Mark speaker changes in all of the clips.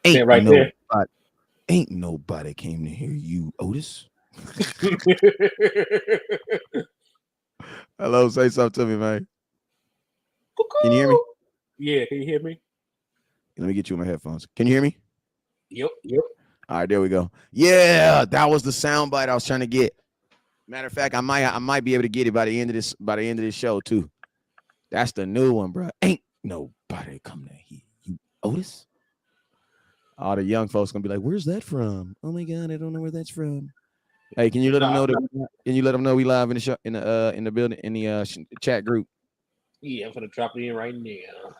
Speaker 1: Ain't
Speaker 2: right there.
Speaker 1: ain't nobody came to hear you, Otis. Hello, say something to me, man. Can you hear me?
Speaker 2: Yeah, can you hear me?
Speaker 1: Let me get you my headphones. Can you hear me?
Speaker 2: Yep.
Speaker 1: All right, there we go. Yeah, that was the sound bite I was trying to get. Matter of fact, I might be able to get it by the end of this show too. That's the new one, bro. Ain't nobody come to hear you, Otis. All the young folks gonna be like, "Where's that from?" Oh my god, I don't know where that's from. Hey, can you let them know that? Can you let them know we live in the show in the building in the chat group?
Speaker 2: Yeah, I'm gonna drop it in right now.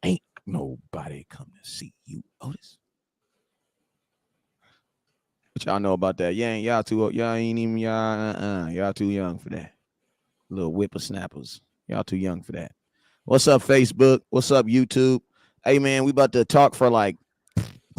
Speaker 1: Ain't nobody come to see you, Otis. What y'all know about that? Y'all too young for that. Little whippersnappers. Y'all too young for that. What's up, Facebook? What's up, YouTube? Hey man, we about to talk for like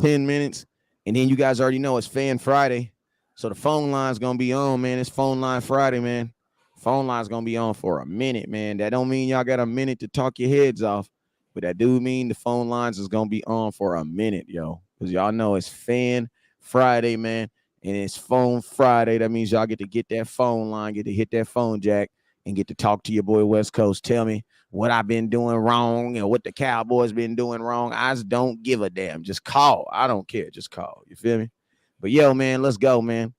Speaker 1: 10 minutes. And then you guys already know it's Fan Friday. So the phone line's gonna be on, man. It's Phone Line Friday, man. Phone line's gonna be on for a minute, man. That don't mean y'all got a minute to talk your heads off, but that do mean the phone lines is gonna be on for a minute, yo. Because y'all know it's Fan Friday, man. And it's Phone Friday. That means y'all get to get that phone line, get to hit that phone jack, and get to talk to your boy West Coast. Tell me what I've been doing wrong and what the Cowboys been doing wrong. I just don't give a damn. Just call. I don't care. Just call. You feel me? But yo, man, let's go, man.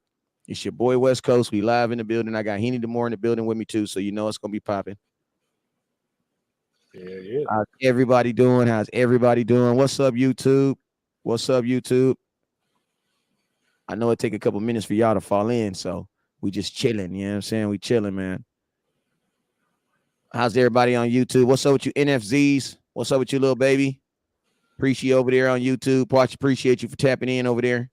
Speaker 1: It's your boy West Coast. We live in the building. I got HENNI Moor in the building with me too, so you know it's gonna be popping.
Speaker 2: Yeah.
Speaker 1: How's everybody doing? How's everybody doing? What's up, YouTube? What's up, YouTube? I know it take a couple minutes for y'all to fall in, so we just chilling. You know what I'm saying? We chilling, man. How's everybody on YouTube? What's up with you NFZs? What's up with you, little baby? Appreciate you over there on YouTube. Watch, appreciate you for tapping in over there.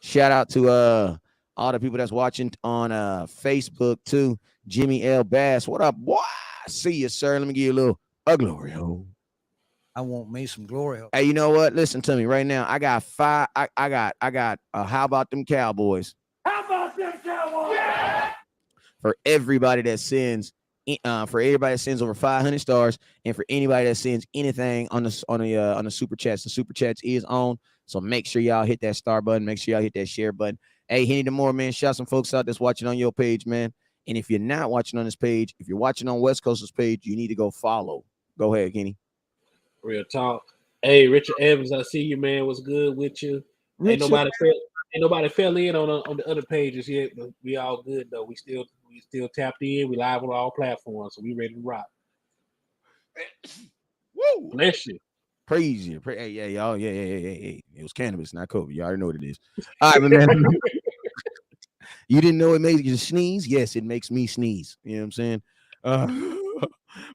Speaker 1: Shout out to all the people that's watching on Facebook too. Jimmy L. Bass. What up, boy? See you, sir. Let me give you a little glory hole.
Speaker 3: I want me some glory.
Speaker 1: Hey, you know what? Listen to me right now. I got how about them Cowboys?
Speaker 2: How about them Cowboys? Yeah!
Speaker 1: For everybody that sends over 500 stars, and for anybody that sends anything on the super chats. The super chats is on, so make sure y'all hit that star button. Make sure y'all hit that share button. Hey, HENNI Moor, man, shout some folks out that's watching on your page, man. And if you're not watching on this page, if you're watching on West Coast's page, you need to go follow. Go ahead, HENNI.
Speaker 2: Real talk. Hey, Richard Evans, I see you, man. What's good with you? Ain't nobody fell in on the other pages yet, but we all good though. We still tapped in. We live on all platforms, so we ready to rock.
Speaker 1: Woo!
Speaker 2: Bless you.
Speaker 1: Praise you. Hey, yeah, y'all. Yeah. It was cannabis, not COVID. You already know what it is. All right, man. You didn't know it made you sneeze? Yes, it makes me sneeze. You know what I'm saying?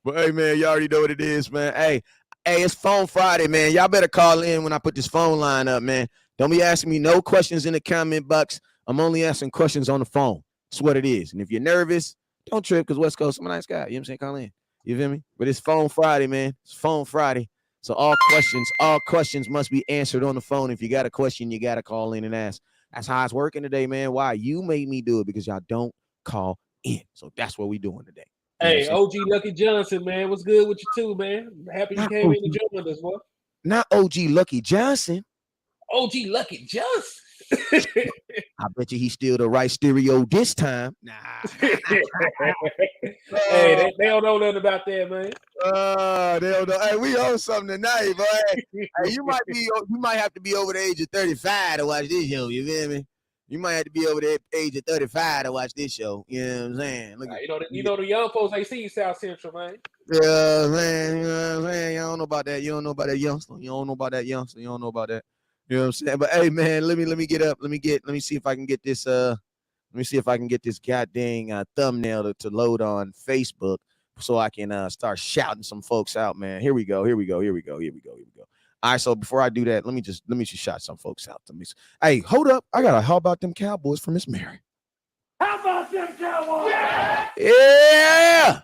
Speaker 1: But hey, man, you already know what it is, man. Hey, it's Phone Friday, man. Y'all better call in when I put this phone line up, man. Don't be asking me no questions in the comment box. I'm only asking questions on the phone. That's what it is. And if you're nervous, don't trip, because West Coast, I'm a nice guy. You know what I'm saying? Call in. You feel me? But it's Phone Friday, man. It's Phone Friday. So all questions must be answered on the phone. If you got a question, you got to call in and ask. That's how it's working today, man. Why? You made me do it because y'all don't call in. So that's what we doing today.
Speaker 2: Hey, OG Lucky Johnson, man. What's good with you too, man? Happy you came in to join us, boy.
Speaker 1: Not OG Lucky Johnson.
Speaker 2: OG Lucky Johnson.
Speaker 1: I bet you he still the right stereo this time. Nah.
Speaker 2: Hey, they don't know nothing about that, man.
Speaker 1: They don't know. Hey, we own something tonight, boy. Hey, you might have to be over the age of 35 to watch this show. You feel me? You might have to be over the age of 35 to watch this show. You know what I'm saying? Look,
Speaker 2: you know the young folks ain't see South Central, man.
Speaker 1: Yeah, man. You know what I'm saying? You don't know about that. You don't know about that youngster. You don't know about that youngster. You don't know about that. You know what I'm saying? But hey, man, let me get up. Let me see if I can get this. Let me see if I can get this goddamn thumbnail to load on Facebook so I can start shouting some folks out, man. Here we go. All right, so before I do that, let me just shout some folks out to me. Hey, hold up. I got a how about them Cowboys for Miss Mary.
Speaker 2: How about them Cowboys?
Speaker 1: Yeah.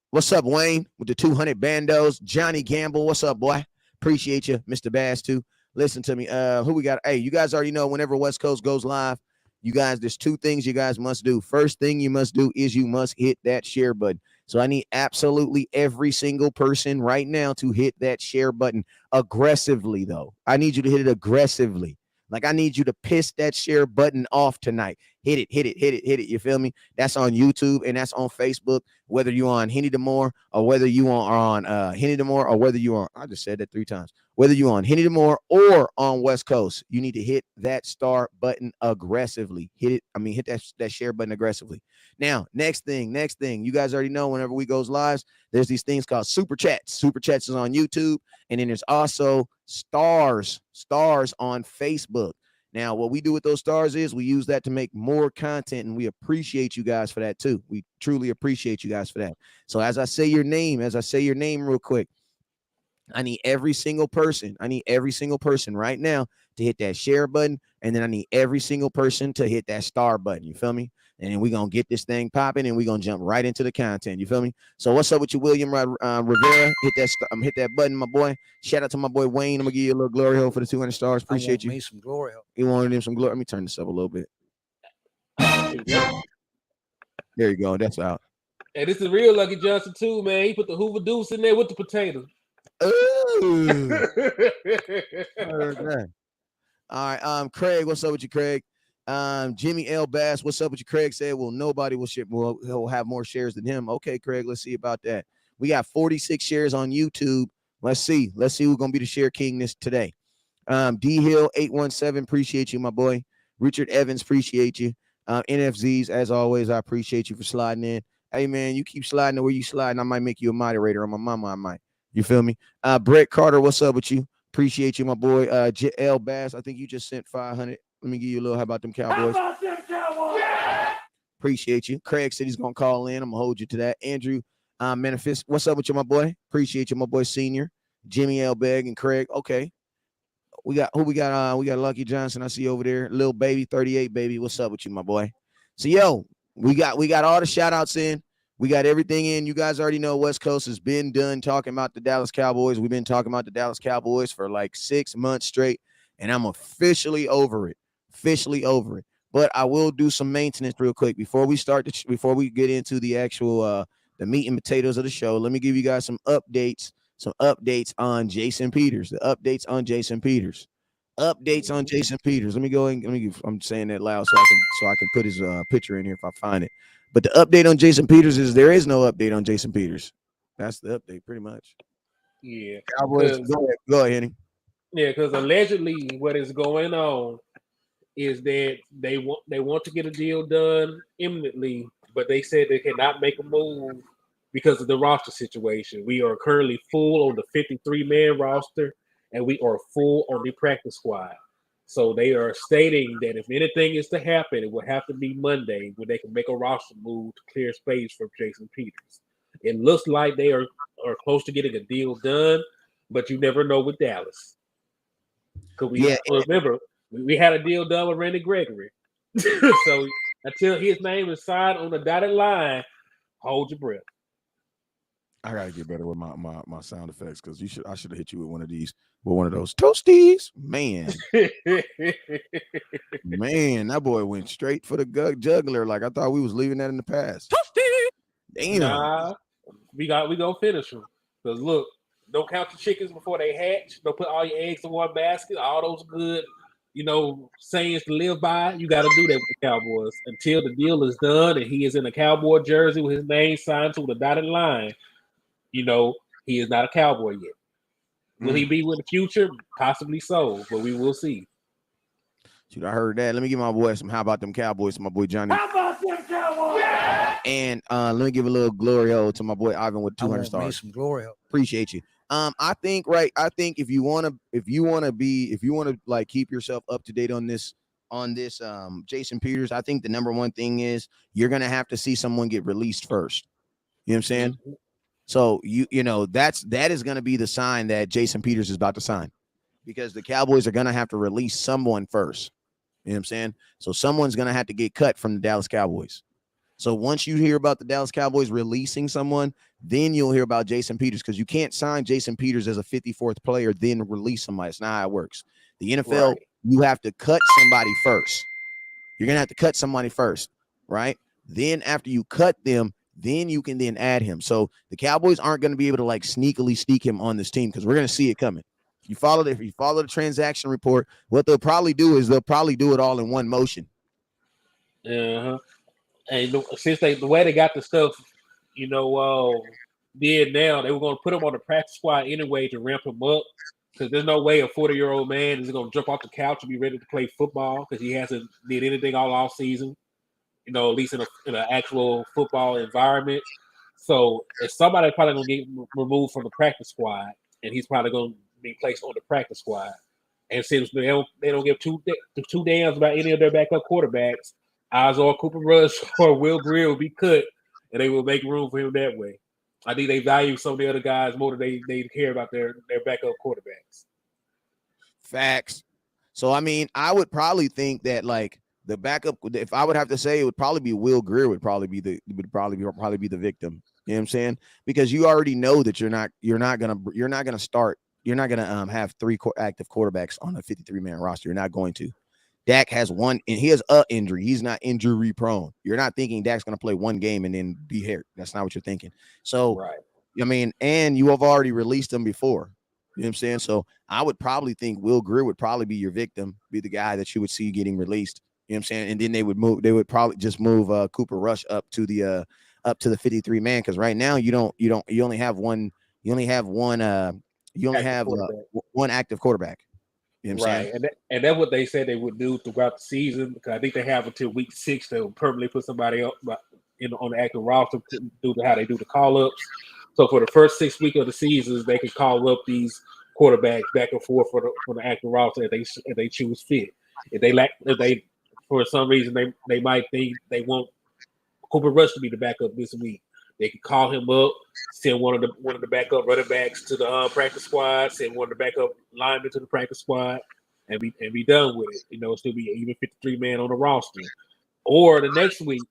Speaker 1: What's up, Wayne, with the 200 bandos? Johnny Gamble, what's up, boy? Appreciate you, Mr. Bass, too. Listen to me. Who we got? Hey, you guys already know whenever West Coast goes live, you guys, there's two things you guys must do. First thing you must do is you must hit that share button. So I need absolutely every single person right now to hit that share button aggressively, though. I need you to hit it aggressively. Like, I need you to piss that share button off tonight. Hit it, hit it, hit it, hit it. You feel me? That's on YouTube and that's on Facebook. Whether you're on HENNI the MOOR or whether you are on HENNI the MOOR or whether you are, I just said that 3 times. Whether you're on HENNI the MOOR or on West Coast, you need to hit that star button aggressively. Hit it. I mean, hit that share button aggressively. Now, next thing. You guys already know whenever we goes live, there's these things called super chats. Super chats is on YouTube, and then there's also stars on Facebook. Now, what we do with those stars is we use that to make more content, and we appreciate you guys for that too. We truly appreciate you guys for that. So as I say your name real quick, I need every single person right now to hit that share button, and then I need every single person to hit that star button. You feel me? And then we're going to get this thing popping, and we're going to jump right into the content. You feel me? So what's up with you, William Rivera? Hit that button, my boy. Shout out to my boy Wayne. I'm going to give you a little glory hole for the 200 stars. Appreciate you.
Speaker 3: Me some glory hole.
Speaker 1: You wanted him some glory? Let me turn this up a little bit. There you go. That's out.
Speaker 2: And this is real Lucky Johnson too, man. He put the Hoover Deuce in there with the potato.
Speaker 1: Ooh. All right. Craig, what's up with you, Craig? Jimmy L. Bass, what's up with you? Craig said, well, nobody will ship more. He'll have more shares than him. Okay, Craig, let's see about that. We got 46 shares on YouTube. Let's see who's gonna be the share king today. D Hill 817, appreciate you, my boy. Richard Evans, appreciate you. NFZs, as always, I appreciate you for sliding in. Hey man, you keep sliding where you sliding. I might make you a moderator. On my mama, I might. You feel me? Brett Carter, what's up with you? Appreciate you, my boy. L Bass, I think you just sent 500. Let me give you a little. How about them Cowboys? How about them Cowboys? Yeah! Appreciate you. Craig said he's gonna call in. I'm gonna hold you to that. Andrew, Manifest, what's up with you, my boy? Appreciate you, my boy Senior, Jimmy L. Begg, and Craig. Okay. We got who we got? We got Lucky Johnson. I see over there. Lil Baby 38 baby. What's up with you, my boy? So yo, we got all the shout outs in. We got everything in. You guys already know West Coast has been done talking about the Dallas Cowboys. We've been talking about the Dallas Cowboys for like 6 months straight, and I'm officially over it. But I will do some maintenance real quick before we get into the actual the meat and potatoes of the show. Let me give you guys some updates on Jason Peters. Let me go and I'm saying that loud so I can put his picture in here if I find it. But the update on Jason Peters is there is no update on Jason Peters. That's the update pretty much.
Speaker 2: Yeah.
Speaker 1: Cowboys, go ahead, Henny.
Speaker 2: Yeah, because allegedly what is going on is that they want to get a deal done imminently, but they said they cannot make a move because of the roster situation. We are currently full on the 53-man roster, and we are full on the practice squad. So they are stating that if anything is to happen, it will have to be Monday when they can make a roster move to clear space for Jason Peters. It looks like they are close to getting a deal done, but you never know with Dallas. Because remember, we had a deal done with Randy Gregory. So until his name is signed on the dotted line, hold your breath.
Speaker 1: I gotta get better with my sound effects because I should have hit you with one of those toasties. Man, that boy went straight for the juggler. Like I thought we was leaving that in the past. Toasty. Damn.
Speaker 2: Nah, we gonna finish them. Because look, don't count the chickens before they hatch. Don't put all your eggs in one basket. All those good, sayings to live by. You got to do that with the Cowboys until the deal is done and he is in a Cowboy jersey with his name signed to the dotted line. He is not a Cowboy yet. Will he be in the future? Possibly so, but we will see.
Speaker 1: Dude, I heard that. Let me give my boy some. How about them Cowboys? To my boy Johnny. How about them Cowboys? Yeah! And let me give a little glory hole to my boy Ivan with 200 stars.
Speaker 3: Me some glory hole.
Speaker 1: Appreciate you. I think if you want to like keep yourself up to date on this Jason Peters, I think the number one thing is you're gonna have to see someone get released first. You know what I'm saying? Mm-hmm. So that is going to be the sign that Jason Peters is about to sign, because the Cowboys are going to have to release someone first. You know what I'm saying? So someone's going to have to get cut from the Dallas Cowboys. So once you hear about the Dallas Cowboys releasing someone, then you'll hear about Jason Peters, because you can't sign Jason Peters as a 54th player, then release somebody. It's not how it works. The NFL, right. You have to cut somebody first. You're going to have to cut somebody first, right? Then after you cut them, then you can then add him. So the Cowboys aren't going to be able to like sneakily sneak him on this team because we're going to see it coming. If you follow the transaction report, what they'll probably do is they'll probably do it all in one motion.
Speaker 2: Uh-huh. And since the way they got the stuff, did now, they were going to put him on the practice squad anyway to ramp him up. Because there's no way a 40-year-old man is going to jump off the couch and be ready to play football because he hasn't did anything all off season. At least in an actual football environment. So if somebody probably going to get removed from the practice squad, and he's probably going to be placed on the practice squad. And since they don't give two damns about any of their backup quarterbacks, Ozor, Cooper Rush, or Will Greer will be cut, and they will make room for him that way. I think they value some of the other guys more than they care about their backup quarterbacks.
Speaker 1: Facts. So I mean, I would probably think that like the backup, if I would have to say, it would probably be Will Greer would probably be the victim. You know what I'm saying? Because you already know that you're not gonna have three active quarterbacks on a 53-man roster. You're not going to. Dak has one, and he has an injury. He's not injury prone. You're not thinking Dak's going to play one game and then be hurt. That's not what you're thinking. So,
Speaker 2: right.
Speaker 1: I mean, and you have already released him before. You know what I'm saying? So I would probably think Will Greer would probably be your victim, be the guy that you would see getting released. You know what I'm saying? And then they would probably just move Cooper Rush up to the 53-man because right now you only have one active quarterback. You know what I'm saying?
Speaker 2: And that's what they said they would do throughout the season because I think they have until week 6 to permanently put somebody up on the active roster due to how they do the call-ups. So for the first 6 weeks of the seasons, they can call up these quarterbacks back and forth for the active roster if they choose fit. If they for some reason they might think they want Cooper Rush to be the backup this week. They can call him up, send one of the backup running backs to the practice squad, send one of the backup linemen to the practice squad, and be done with it. Still be even 53-man on the roster. Or the next week,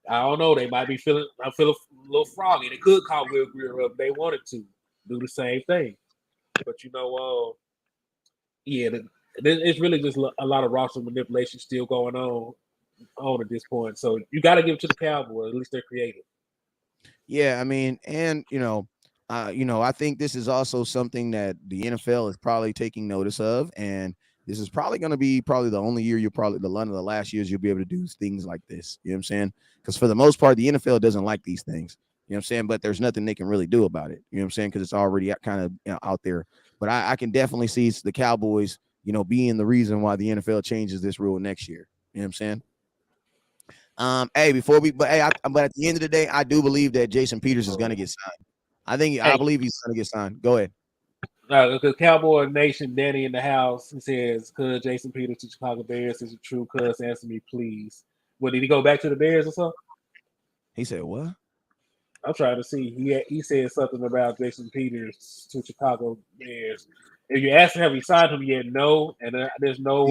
Speaker 2: I don't know. They might be feeling a little froggy. They could call Will Greer up if they wanted to do the same thing. But it's really just a lot of roster manipulation still going on at this point. So you got to give it to the Cowboys. At least they're creative.
Speaker 1: Yeah, I mean, and I think this is also something that the NFL is probably taking notice of, and this is probably going to be the only year one of the last years you'll be able to do things like this. You know what I'm saying? Because for the most part, the NFL doesn't like these things. You know what I'm saying? But there's nothing they can really do about it. You know what I'm saying? Because it's already kind of out there. But I can definitely see the Cowboys, being the reason why the NFL changes this rule next year. You know what I'm saying? But at the end of the day, I do believe that Jason Peters is going to get signed. I believe he's going to get signed. Go ahead.
Speaker 2: Because Cowboy Nation, Danny in the house, he says, "Could Jason Peters to Chicago Bears is it true? Cuz answer me, please." Well, did he go back to the Bears or something?
Speaker 1: He said what?
Speaker 2: I'm trying to see. He said something about Jason Peters to Chicago Bears. If you ask him, have we signed him yet? No, and there's no.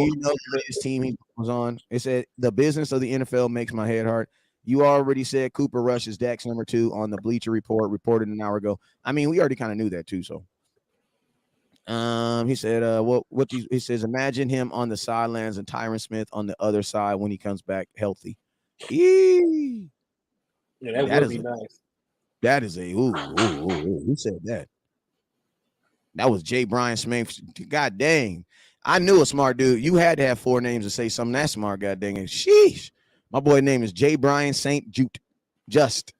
Speaker 1: His team he was on. It said the business of the NFL makes my head hurt. You already said Cooper Rush is Dak's number 2 on the Bleacher Report, reported an hour ago. I mean, we already kind of knew that too. So, he said, he says, imagine him on the sidelines and Tyron Smith on the other side when he comes back healthy. Eee.
Speaker 2: Yeah, that would be nice.
Speaker 1: That is who said that? That was Jay Brian Smith. God dang. I knew a smart dude. You had to have 4 names to say something that smart. God dang it. Sheesh. My boy name is Jay Brian St. Jute. Just.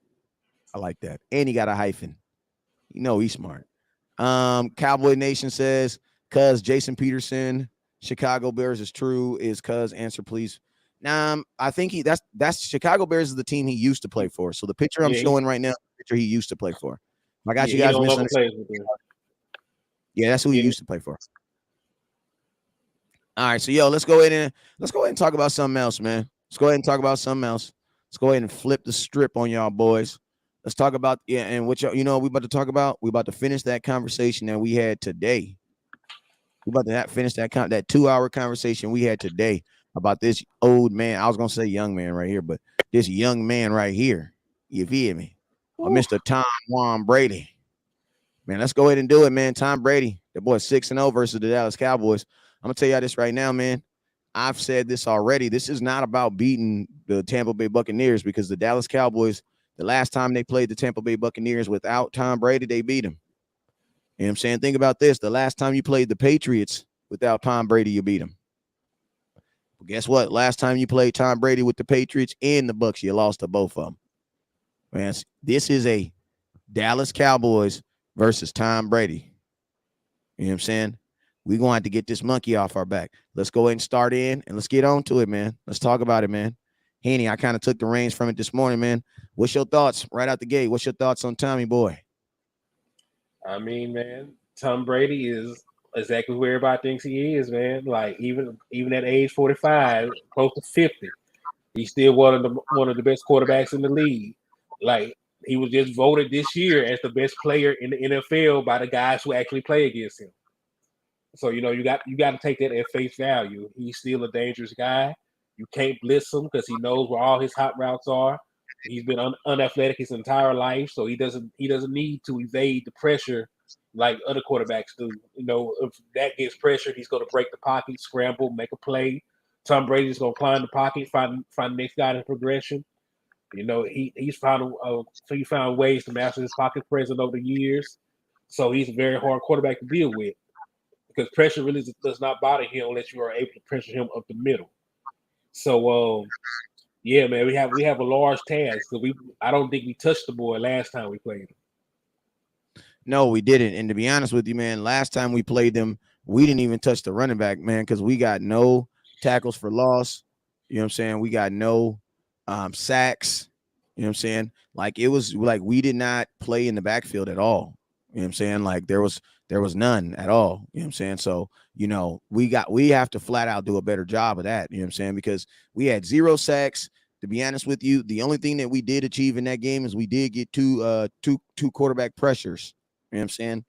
Speaker 1: I like that. And he got a hyphen. He's smart. Cowboy Nation says, cuz Jason Peterson, Chicago Bears is true. Is cuz answer, please. I think that's Chicago Bears is the team he used to play for. So the picture I'm showing right now, the picture he used to play for. I got you guys misunderstanding. Yeah, that's who he used to play for. All right, so let's go ahead and talk about something else, man. Let's go ahead and talk about something else. Let's go ahead and flip the strip on y'all boys. Let's talk about and what we about to talk about. We about to finish that conversation that we had today. We about to finish that 2-hour conversation we had today about this old man. I was gonna say young man right here, but this young man right here. You feel me? Mr. Tom Brady. Man, let's go ahead and do it, man. Tom Brady, the boy 6-0 versus the Dallas Cowboys. I'm gonna tell y'all this right now, man. I've said this already. This is not about beating the Tampa Bay Buccaneers because the Dallas Cowboys, The last time they played the Tampa Bay Buccaneers without Tom Brady, they beat them. You know what I'm saying? Think about this. The last time you played the Patriots without Tom Brady, you beat them. But guess what? Last time you played Tom Brady with the Patriots and the Bucs, you lost to both of them. Man, this is a Dallas Cowboys versus Tom Brady. You know what I'm saying? We're going to have to get this monkey off our back. Let's go ahead and start in, and let's get on to it, man. Let's talk about it, man. Henny, I kind of took the reins from it this morning, man. What's your thoughts right out the gate? What's your thoughts on Tommy Boy?
Speaker 2: I mean, man, Tom Brady is exactly where everybody thinks he is, man. Like even at age 45, close to 50, he's still one of the best quarterbacks in the league. Like he was just voted this year as the best player in the NFL by the guys who actually play against him. So you got to take that at face value. He's still a dangerous guy. You can't blitz him because he knows where all his hot routes are. He's been unathletic his entire life, so he doesn't need to evade the pressure like other quarterbacks do. If that gets pressured, he's going to break the pocket, scramble, make a play. Tom Brady's going to climb the pocket, find the next guy in progression. He's found ways to master his pocket presence over the years. So he's a very hard quarterback to deal with because pressure really does not bother him unless you are able to pressure him up the middle. So, yeah, man, we have a large task because I don't think we touched the boy last time we played him.
Speaker 1: No, we didn't. And to be honest with you, man, last time we played them, we didn't even touch the running back, man, because we got no tackles for loss. You know what I'm saying? We got no sacks. You know what I'm saying? Like it was like we did not play in the backfield at all. You know what I'm saying? Like there was none at all. You know what I'm saying? So, we have to flat out do a better job of that. You know what I'm saying? Because we had 0 sacks. To be honest with you, the only thing that we did achieve in that game is we did get two quarterback pressures. You know what I'm saying?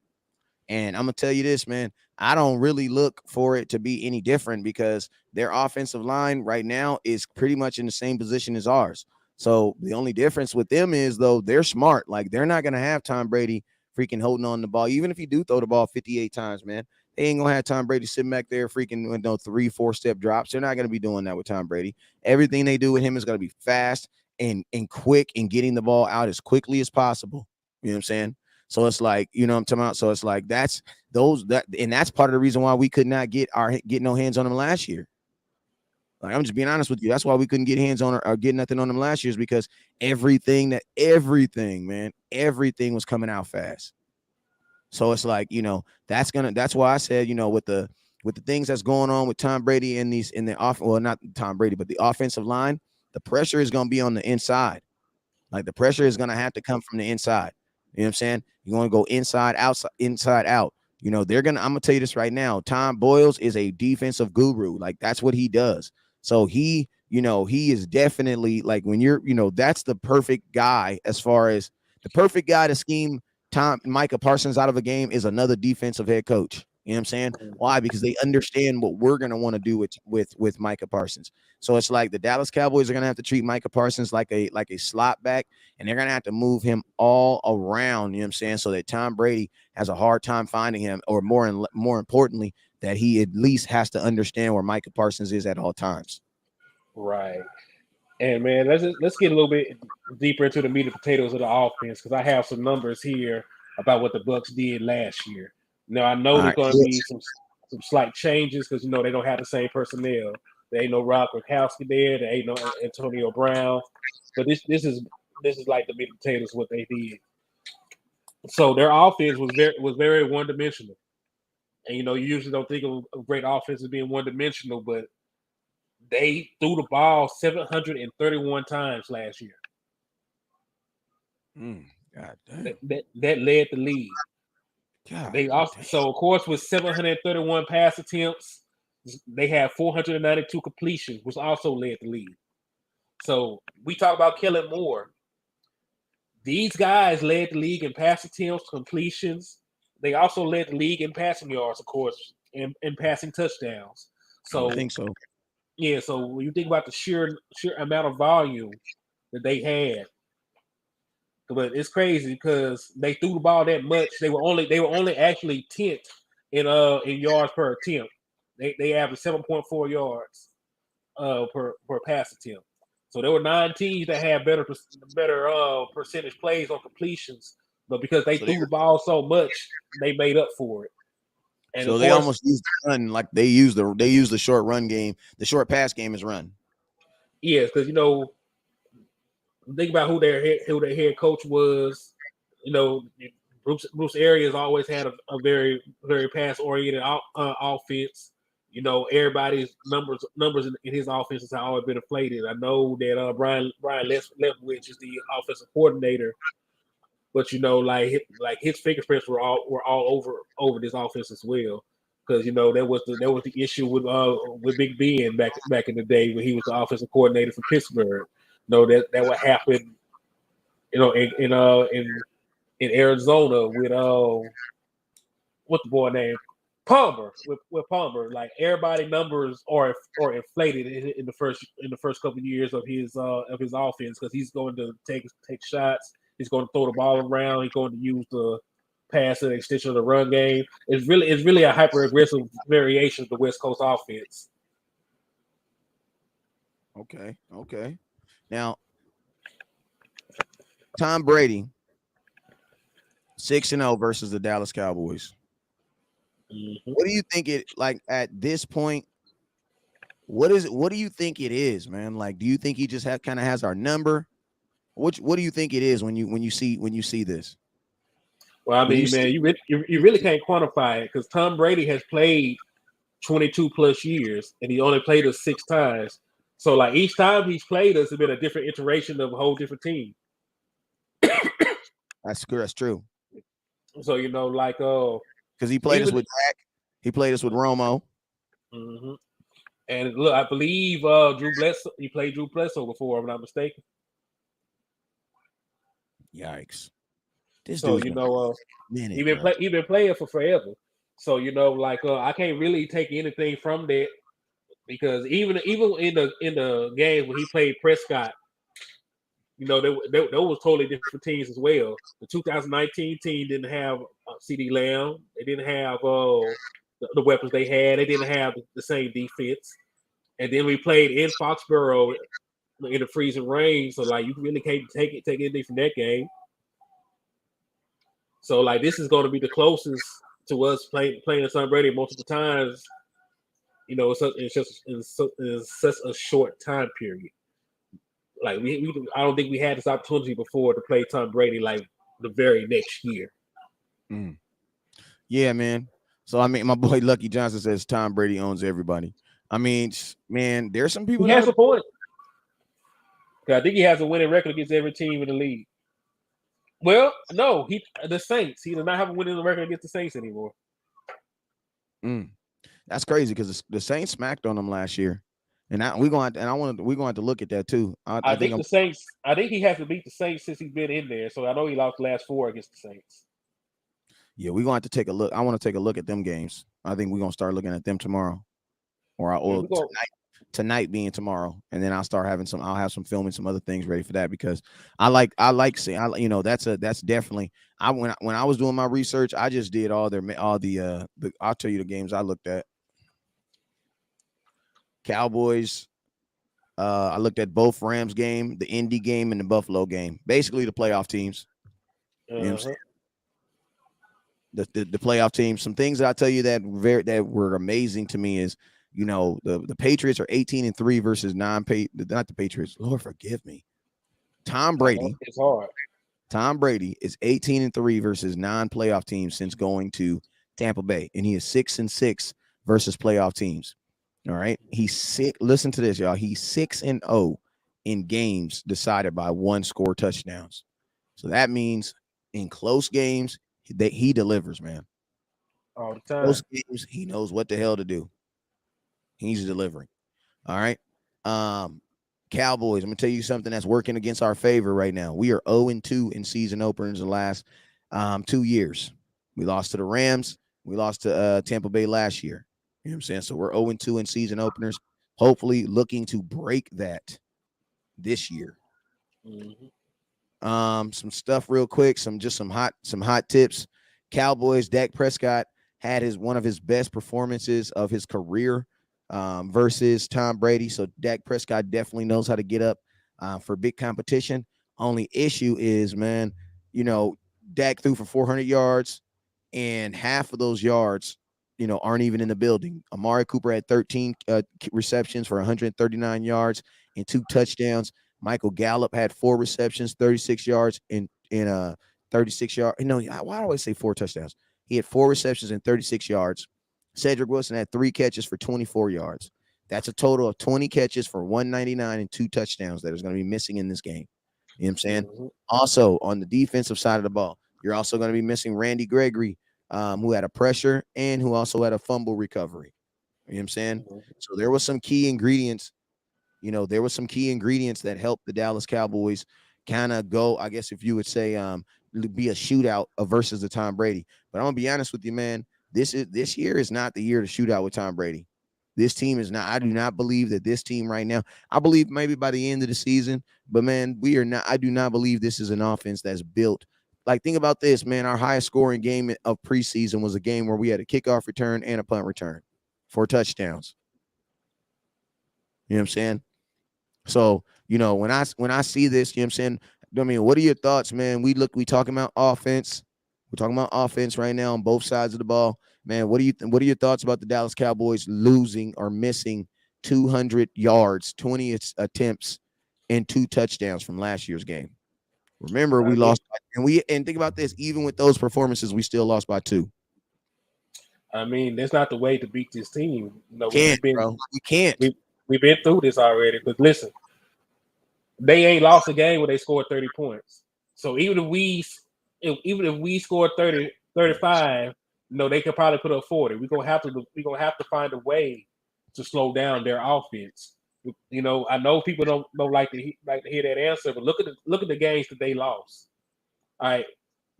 Speaker 1: And I'm going to tell you this, man, I don't really look for it to be any different because their offensive line right now is pretty much in the same position as ours. So the only difference with them is, though, they're smart. Like, they're not going to have Tom Brady freaking holding on the ball. Even if you do throw the ball 58 times, man, they ain't going to have Tom Brady sitting back there freaking with no 3-4 step drops. They're not going to be doing that with Tom Brady. Everything they do with him is going to be fast and quick and getting the ball out as quickly as possible. You know what I'm saying? So it's like, you know what I'm talking about? So it's like that's part of the reason why we could not get no hands on them last year. Like, I'm just being honest with you. That's why we couldn't get hands on or get nothing on them last year, is because everything was coming out fast. So it's like, that's why I said, with the things that's going on with Tom Brady in the well, not Tom Brady, but the offensive line, the pressure is going to be on the inside. Like the pressure is going to have to come from the inside. You know what I'm saying? You're going to go inside out. I'm going to tell you this right now. Tom Boyles is a defensive guru. Like that's what he does. So he is definitely like when you're, that's the perfect guy as far as the perfect guy to scheme Micah Parsons out of a game is another defensive head coach. You know what I'm saying? Why? Because they understand what we're going to want to do with Micah Parsons. So it's like the Dallas Cowboys are going to have to treat Micah Parsons like a slot back, and they're going to have to move him all around, you know what I'm saying, so that Tom Brady has a hard time finding him, or more importantly, that he at least has to understand where Micah Parsons is at all times.
Speaker 2: Right. And man, let's get a little bit deeper into the meat and potatoes of the offense because I have some numbers here about what the Bucs did last year. Now I know there's going to be some slight changes because they don't have the same personnel. There ain't no Rob Gronkowski there. There ain't no Antonio Brown. But this is like the meat and potatoes what they did. So their offense was very one dimensional. And you usually don't think of a great offense as being one dimensional, but they threw the ball 731 times last year.
Speaker 1: God damn.
Speaker 2: That led the league.
Speaker 1: God,
Speaker 2: they also, so of course with 731 pass attempts, they had 492 completions, which also led the league. So we talk about Kellen Moore. These guys led the league in pass attempts, completions. They also led the league in passing yards, of course, and passing touchdowns. So
Speaker 1: I think so.
Speaker 2: Yeah, so when you think about the sheer amount of volume that they had, but it's crazy because they threw the ball that much. They were only actually 10th in yards per attempt. They averaged 7.4 yards per pass attempt. So there were 9 teams that had better percentage plays on completions, but because they threw the ball so much, they made up for it. And
Speaker 1: so
Speaker 2: of
Speaker 1: they
Speaker 2: course,
Speaker 1: almost used the run, like they use the short run game. The short pass game is run.
Speaker 2: yes, because think about who their head coach was. Bruce Arians always had a very very pass oriented offense. Everybody's numbers in his offense has always been inflated. I know that Brian Leftwich is the offensive coordinator, but like his fingerprints were all over this offense as well. Because there was the issue with Big Ben back in the day when he was the offensive coordinator for Pittsburgh. That would happen. In Arizona with what's the boy name? Palmer with Palmer. Like everybody numbers are inflated in the first couple of years of his offense because he's going to take shots. He's going to throw the ball around. He's going to use the pass and extension of the run game. It's really a hyper aggressive variation of the West Coast offense.
Speaker 1: Okay. Now, Tom Brady, 6-0 versus the Dallas Cowboys.
Speaker 2: Mm-hmm.
Speaker 1: What do you think it like at this point? What do you think it is, man? Like, do you think he just kind of has our number? What do you think it is when you see this?
Speaker 2: Well, I mean, man, you really can't quantify it because Tom Brady has played 22 plus years and he only played us 6 times. So like each time he's played us, it's been a different iteration of a whole different team.
Speaker 1: That's true.
Speaker 2: So
Speaker 1: because he played us with Dak, he played us with Romo.
Speaker 2: Mm-hmm. And look, I believe Drew Bledsoe. He played Drew Bledsoe before, if I'm not mistaken.
Speaker 1: Yikes! This
Speaker 2: so
Speaker 1: dude's
Speaker 2: he been playing for forever. So I can't really take anything from that because even in the games when he played Prescott, there was totally different teams as well. The 2019 team didn't have CD Lamb. They didn't have the weapons they had. They didn't have the same defense. And then we played in Foxborough in the freezing rain. So you really can't take anything from that game. So this is going to be the closest to us playing Tom Brady multiple times. In such a short time period. I don't think we had this opportunity before to play Tom Brady the very next year.
Speaker 1: Mm. Yeah, man. So I mean, my boy Lucky Johnson says Tom Brady owns everybody. I mean, man, there's some people.
Speaker 2: He has a point. I think he has a winning record against every team in the league. Well, no, the Saints. He does not have a winning record against the Saints anymore.
Speaker 1: That's crazy because the Saints smacked on them last year, and we're going to look at that too.
Speaker 2: I think the Saints. I think he hasn't beat the Saints since he's been in there. So I know he lost the last 4 against the Saints.
Speaker 1: Yeah, we're going to have to take a look. I want to take a look at them games. I think we're going to start looking at them tomorrow, tonight being tomorrow, and then I'll have some filming, some other things ready for that because I like seeing. That's definitely. When I was doing my research, I just did all the I'll tell you the games I looked at. Cowboys. I looked at both Rams game, the Indy game, and the Buffalo game. Basically, the playoff teams. You know what I'm saying? The playoff teams. Some things that I tell you that were amazing to me is, the Patriots are 18-3 versus not the Patriots. Lord forgive me. Tom Brady.
Speaker 2: It's hard.
Speaker 1: Tom Brady is 18-3 versus non-playoff teams since going to Tampa Bay, and he is 6-6 versus playoff teams. All right, he's sick. Listen to this, y'all. He's 6-0 in games decided by 1-score touchdowns. So that means in close games that he delivers, man.
Speaker 2: All the time.
Speaker 1: Close games, he knows what the hell to do. He's delivering. All right. Cowboys, I'm gonna tell you something that's working against our favor right now. We are 0-2 in season openers the last 2 years. We lost to the Rams. We lost to Tampa Bay last year. You know what I'm saying? So we're 0-2 in season openers, hopefully looking to break that this year.
Speaker 2: Mm-hmm.
Speaker 1: Some stuff real quick, some hot tips. Cowboys, Dak Prescott had one of his best performances of his career versus Tom Brady. So Dak Prescott definitely knows how to get up for big competition. Only issue is, man, Dak threw for 400 yards, and half of those yards, aren't even in the building. Amari Cooper had 13 receptions for 139 yards and 2 touchdowns. Michael Gallup had 4 receptions, 36 yards, and 36 yards. No, why do I always say 4 touchdowns? He had 4 receptions and 36 yards. Cedric Wilson had 3 catches for 24 yards. That's a total of 20 catches for 199 and 2 touchdowns that is going to be missing in this game. You know what I'm saying?
Speaker 2: Mm-hmm.
Speaker 1: Also, on the defensive side of the ball, you're also going to be missing Randy Gregory, who had a pressure and who also had a fumble recovery. You know what I'm saying?
Speaker 2: Mm-hmm.
Speaker 1: So there was some key ingredients. There was some key ingredients that helped the Dallas Cowboys kind of go, I guess if you would say, be a shootout versus the Tom Brady. But I'm gonna be honest with you, man. This year is not the year to shoot out with Tom Brady. This team is not. I do not believe that this team right now. I believe maybe by the end of the season, but man, we are not. I do not believe this is an offense that's built. Like, think about this, man. Our highest scoring game of preseason was a game where we had a kickoff return and a punt return for touchdowns. You know what I'm saying? So, when I see this, you know what I'm saying? I mean, what are your thoughts, man? We talking about offense. We're talking about offense right now on both sides of the ball. Man, what are your thoughts about the Dallas Cowboys losing or missing 200 yards, 20 attempts, and 2 touchdowns from last year's game? Remember, we lost, and think about this, even with those performances, we still lost by 2.
Speaker 2: I mean, that's not the way to beat this team.
Speaker 1: Bro. We can't.
Speaker 2: We've been through this already. But listen, they ain't lost a game where they scored 30 points. So even if we scored 30, 35, they could probably put up 40. We're gonna have to find a way to slow down their offense. I know people don't like to hear that answer, but look at the games that they lost. All right,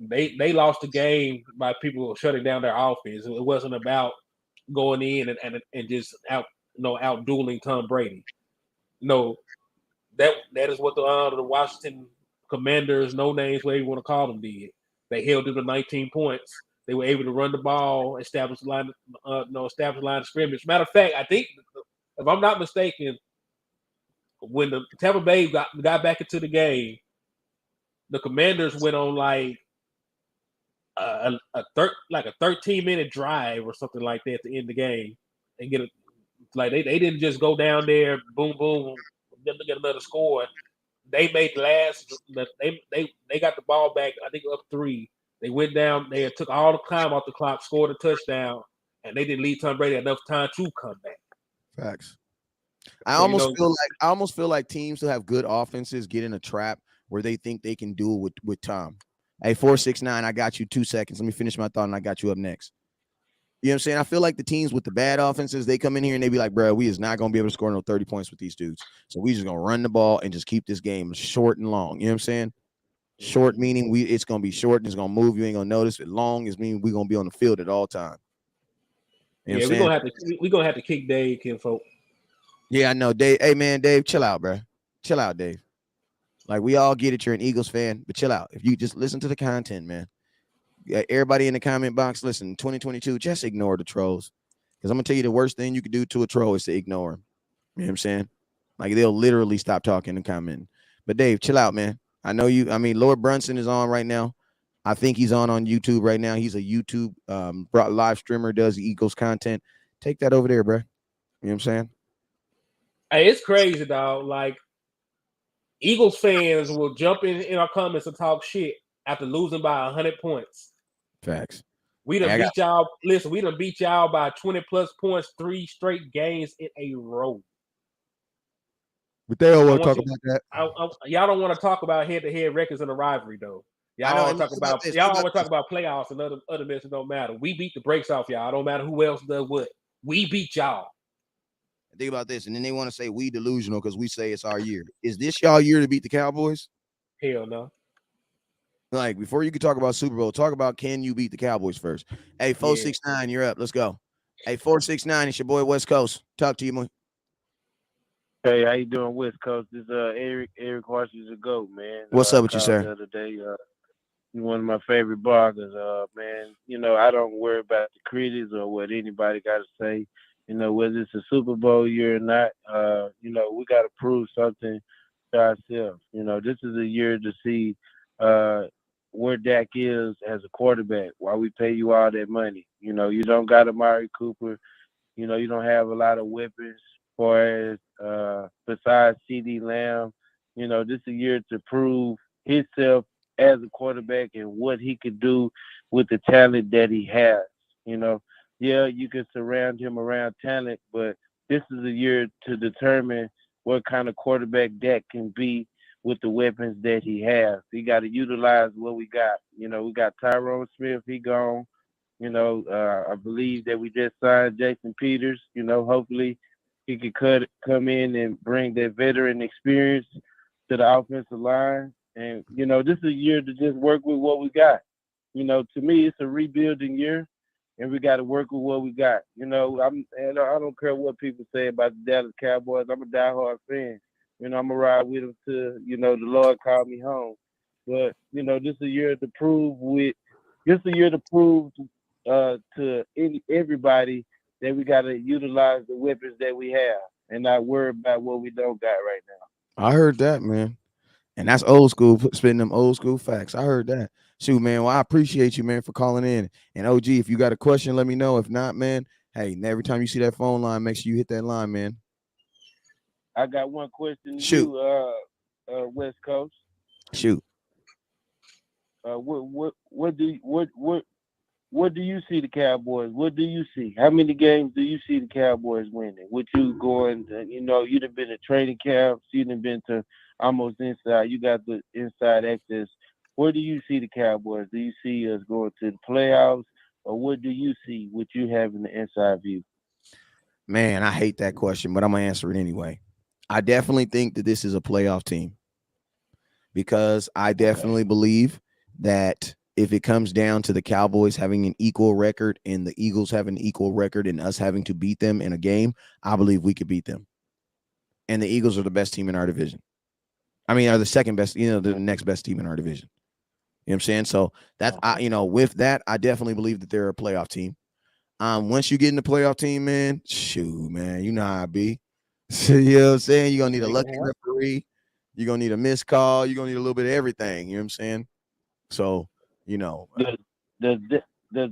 Speaker 2: they lost the game by people shutting down their offense. It wasn't about going in and just out dueling Tom Brady. No, that is what the Washington Commanders, no names, whatever you want to call them, did. They held them to 19 points. They were able to run the ball, establish line of scrimmage. Matter of fact, I think, if I'm not mistaken, when the Tampa Bay got back into the game, the Commanders went on like a 13-minute drive or something like that to end the game and get it. Like they didn't just go down there, boom, boom, get another score. They made they got the ball back, I think up 3. They went down, they took all the time off the clock, scored a touchdown, and they didn't leave Tom Brady enough time to come back.
Speaker 1: Facts. I almost feel like teams who have good offenses get in a trap where they think they can do it with Tom. Hey, 469, I got you 2 seconds. Let me finish my thought and I got you up next. You know what I'm saying? I feel like the teams with the bad offenses, they come in here and they be like, bro, we is not going to be able to score no 30 points with these dudes. So we just going to run the ball and just keep this game short and long. You know what I'm saying? Short meaning it's going to be short and it's going to move. You ain't going to notice it. Long is meaning we're going to be on the field at all time.
Speaker 2: You know we're going to have to kick Dave, kinfolk.
Speaker 1: Yeah, I know. Dave. Hey, man, Dave, chill out, bro. Chill out, Dave. Like, we all get it. You're an Eagles fan, but chill out. If you just listen to the content, man. Everybody in the comment box, listen, 2022, just ignore the trolls. Because I'm going to tell you the worst thing you could do to a troll is to ignore them. You know what I'm saying? Like, they'll literally stop talking and commenting. But, Dave, chill out, man. I know you. I mean, Lord Brunson is on right now. I think he's on YouTube right now. He's a YouTube live streamer, does Eagles content. Take that over there, bro. You know what I'm saying?
Speaker 2: Hey, it's crazy, dog. Like, Eagles fans will jump in our comments and talk shit after losing by 100 points.
Speaker 1: Facts.
Speaker 2: We done beat y'all. Listen, we done beat y'all by 20 plus points 3 straight games in a row.
Speaker 1: But they don't want to talk about that.
Speaker 2: Y'all don't want to talk about head-to-head records in a rivalry, though. Y'all want to talk about playoffs and other mess. It don't matter. We beat the brakes off y'all. It don't matter who else does what. We beat y'all.
Speaker 1: Think about this, and then they want to say we delusional because we say it's our year. Is this y'all year to beat the Cowboys?
Speaker 2: Hell no.
Speaker 1: Like, before you can talk about Super Bowl, talk about can you beat the Cowboys first. Hey, 469, you're up. Let's go. Hey, 469, it's your boy West Coast. Talk to you, man.
Speaker 4: Hey, how you doing, West Coast? This is Eric Washington's a GOAT, man.
Speaker 1: What's up with you, sir?
Speaker 4: The other day, you're one of my favorite bloggers, man. I don't worry about the critics or what anybody got to say. Whether it's a Super Bowl year or not, we got to prove something to ourselves. This is a year to see where Dak is as a quarterback. Why we pay you all that money? You don't got Amari Cooper. You don't have a lot of weapons for as besides CD Lamb. This is a year to prove himself as a quarterback and what he could do with the talent that he has. You know, yeah, you can surround him around talent, but this is a year to determine what kind of quarterback Dak can be with the weapons that he has. He got to utilize what we got. We got Tyrone Smith, he gone. I believe that we just signed Jason Peters. Hopefully he could come in and bring that veteran experience to the offensive line. And this is a year to just work with what we got. To me, it's a rebuilding year, and we got to work with what we got. I don't care what people say about the Dallas Cowboys. I'm a diehard fan. I'm gonna ride with them till the Lord call me home. But this is a year to prove to everybody that we got to utilize the weapons that we have and not worry about what we don't got right now.
Speaker 1: I heard that, man. And that's old school, spitting them old school facts. I heard that. Shoot, man. Well, I appreciate you, man, for calling in. And OG, if you got a question, let me know. If not, man, hey, every time you see that phone line, make sure you hit that line, man.
Speaker 4: I got one question to
Speaker 1: Shoot.
Speaker 4: you, West Coast.
Speaker 1: Shoot.
Speaker 4: What do you see the Cowboys? What do you see? How many games do you see the Cowboys winning? With you going, you'd have been to training camps, you'd have been to almost inside. You got the inside access. Where do you see the Cowboys? Do you see us going to the playoffs, or what do you see? What you have in the inside view?
Speaker 1: Man, I hate that question, but I'm gonna answer it anyway. I definitely think that this is a playoff team because I definitely believe that if it comes down to the Cowboys having an equal record and the Eagles having an equal record and us having to beat them in a game, I believe we could beat them. And the Eagles are the best team in our division. I mean, are the second best, the next best team in our division. You know what I'm saying? So that's, with that, I definitely believe that they're a playoff team. Once you get in the playoff team, man, shoot, man, you know how I be. You know what I'm saying? You're going to need a lucky referee. You're going to need a missed call. You're going to need a little bit of everything. You know what I'm saying? So,
Speaker 4: Does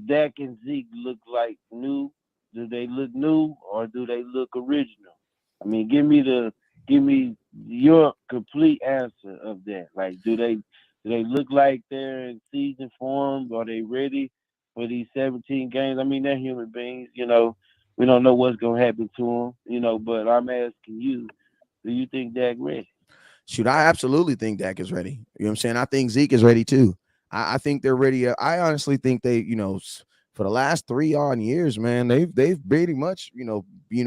Speaker 4: Dak and Zeke look like new? Do they look new or do they look original? I mean, give me your complete answer of that. Like, do they look like they're in season form? Are they ready for these 17 games? I mean, they're human beings. We don't know what's gonna happen to them. But I'm asking you, do you think Dak ready?
Speaker 1: Shoot, I absolutely think Dak is ready. You know what I'm saying? I think Zeke is ready too. I think they're ready. I honestly think they, for the last 3 odd years, man, they've pretty much,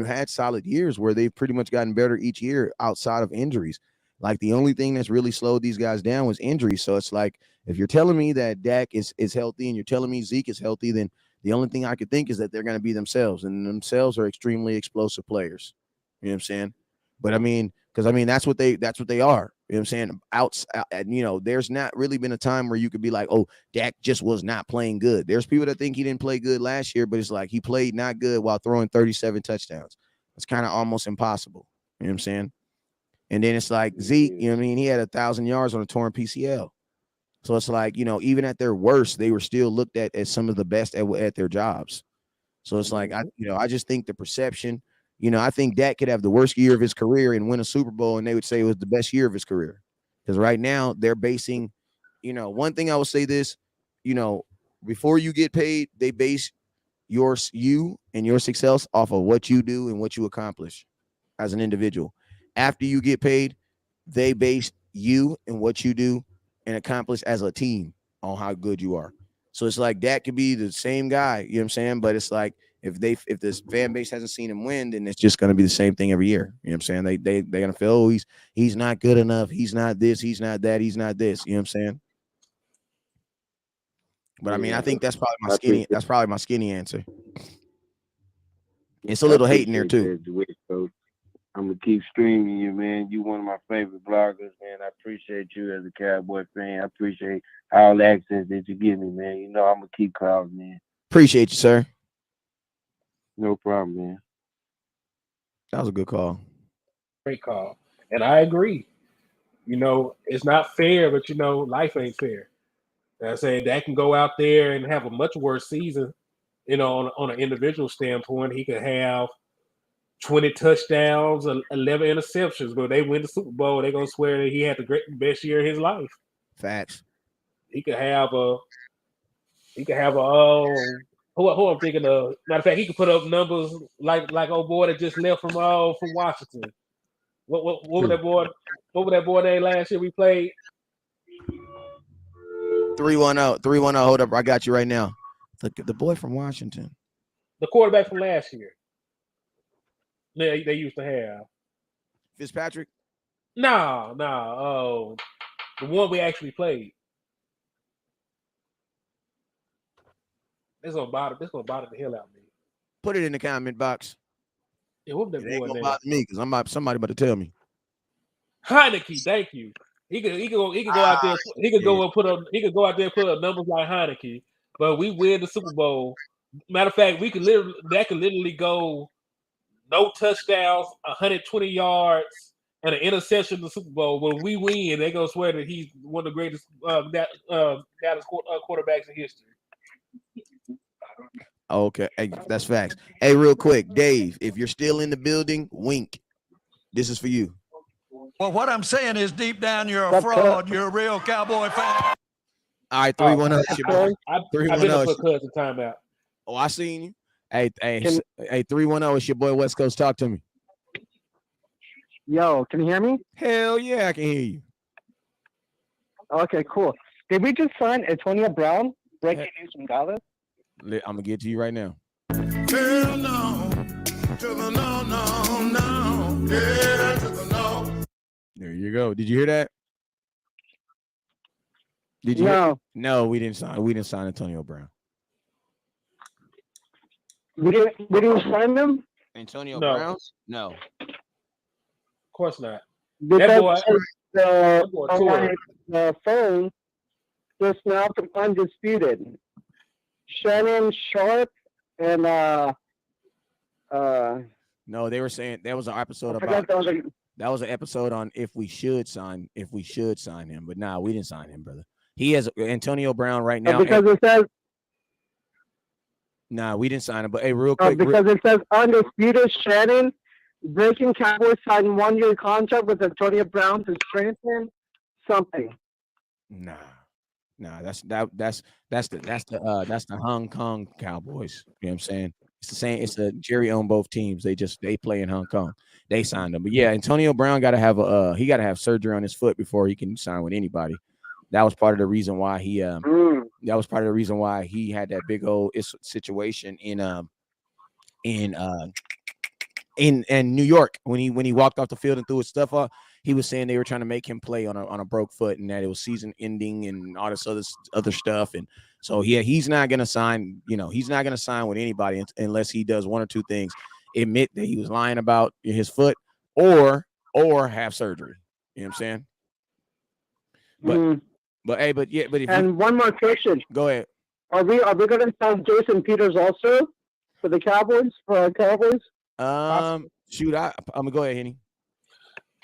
Speaker 1: had solid years where they've pretty much gotten better each year outside of injuries. Like the only thing that's really slowed these guys down was injuries. So it's like if you're telling me that Dak is healthy and you're telling me Zeke is healthy, then the only thing I could think is that they're going to be themselves, and themselves are extremely explosive players. You know what I'm saying? But I mean, because that's what they are. You know what I'm saying? There's not really been a time where you could be like, oh, Dak just was not playing good. There's people that think he didn't play good last year, but it's like he played not good while throwing 37 touchdowns. It's kind of almost impossible. You know what I'm saying? And then it's like Zeke, he had 1,000 yards on a torn PCL. So it's like, even at their worst, they were still looked at as some of the best at their jobs. So it's like, I just think the perception, I think Dak could have the worst year of his career and win a Super Bowl, and they would say it was the best year of his career. Because right now they're basing, one thing I will say this, before you get paid, they base you and your success off of what you do and what you accomplish as an individual. After you get paid, they base you and what you do and accomplish as a team on how good you are. So it's like that could be the same guy, you know what I'm saying? But it's like if this fan base hasn't seen him win, then it's just going to be the same thing every year. You know what I'm saying? They're going to feel, oh, he's not good enough. He's not this. He's not that. He's not this. You know what I'm saying? But I mean, I think that's probably my skinny. That's probably my skinny answer. It's a little hate in there too.
Speaker 4: I'm gonna keep streaming you, man. You one of my favorite bloggers, man. I appreciate you as a Cowboy fan. I appreciate all the access that you give me, man. I'm gonna keep calling, man.
Speaker 1: Appreciate you, sir.
Speaker 4: No problem, man.
Speaker 1: That was a good call.
Speaker 2: Great call. And I agree. it's not fair, but life ain't fair. And I say that can go out there and have a much worse season. On an individual standpoint, he could have 20 touchdowns, 11 interceptions, but they win the Super Bowl. They're gonna swear that he had the best year of his life.
Speaker 1: Facts.
Speaker 2: He could have a. Who I'm thinking of. Matter of fact, he could put up numbers like old boy that just left from Washington. What was that boy? What was that boy name last year we played?
Speaker 1: 310. Hold up, I got you right now. The boy from Washington.
Speaker 2: The quarterback from last year. They used to have
Speaker 1: Fitzpatrick.
Speaker 2: No. The one we actually played. This gonna bother the hell out of me.
Speaker 1: Put it in the comment box.
Speaker 2: Yeah, what that
Speaker 1: it ain't
Speaker 2: boy
Speaker 1: gonna
Speaker 2: name?
Speaker 1: bother me because somebody about to tell me.
Speaker 2: Heineke, thank you. He could go out there. He could go and put up. He could go out there and put up numbers like Heineke. But we win the Super Bowl. Matter of fact, that could literally go no touchdowns, 120 yards, and an interception in the Super Bowl. When we win, they're gonna swear that he's one of the greatest Dallas quarterbacks in history.
Speaker 1: Okay, hey, that's facts. Hey, real quick, Dave, if you're still in the building, wink. This is for you.
Speaker 3: Well, what I'm saying is deep down, you're a fraud. You're a real Cowboy fan.
Speaker 1: All right, 310.
Speaker 2: I've been to put Cuz in timeout.
Speaker 1: Oh, I seen you. Hey, 310. It's your boy West Coast. Talk to me.
Speaker 5: Yo, can you hear me?
Speaker 1: Hell yeah, I can hear you.
Speaker 5: Okay, cool. Did we just sign Antonio Brown? Breaking news from Dallas?
Speaker 1: I'm gonna get to you right now.
Speaker 6: Hell no. No. Yeah, to the no.
Speaker 1: There you go. Did you hear that? Did you?
Speaker 5: No.
Speaker 1: No, we didn't sign. We didn't sign Antonio Brown.
Speaker 5: We didn't sign them?
Speaker 1: Antonio
Speaker 2: No.
Speaker 1: Brown? No.
Speaker 2: Of course not.
Speaker 5: Because
Speaker 2: That boy
Speaker 5: on my phone just now from Undisputed. Shannon Sharp and
Speaker 1: No, they were saying that was an episode
Speaker 5: I forgot
Speaker 1: about
Speaker 5: that was
Speaker 1: an episode on if we should sign him. But nah, we didn't sign him, brother. He has Antonio Brown right now.
Speaker 5: because it says
Speaker 1: nah, we didn't sign him. But hey, real quick,
Speaker 5: because it says Undisputed Shannon breaking Cowboys signed 1-year contract with Antonio Brown to strengthen something.
Speaker 1: Nah, that's the Hong Kong Cowboys. You know what I'm saying? It's the same. It's the Jerry owned both teams. They play in Hong Kong. They signed him, but yeah, Antonio Brown got to have surgery on his foot before he can sign with anybody. That was part of the reason why he had that big old situation in New York when he walked off the field and threw his stuff off. He was saying they were trying to make him play on a broke foot and that it was season ending and all this other stuff. And so yeah, he's not gonna sign. He's not gonna sign with anybody unless he does one or two things: admit that he was lying about his foot, or have surgery. You know what I'm saying? But
Speaker 5: one more question.
Speaker 1: Go ahead.
Speaker 5: Are we gonna sign Jason Peters also for the Cowboys for our Cowboys?
Speaker 1: Shoot, I'm gonna go ahead, Henny.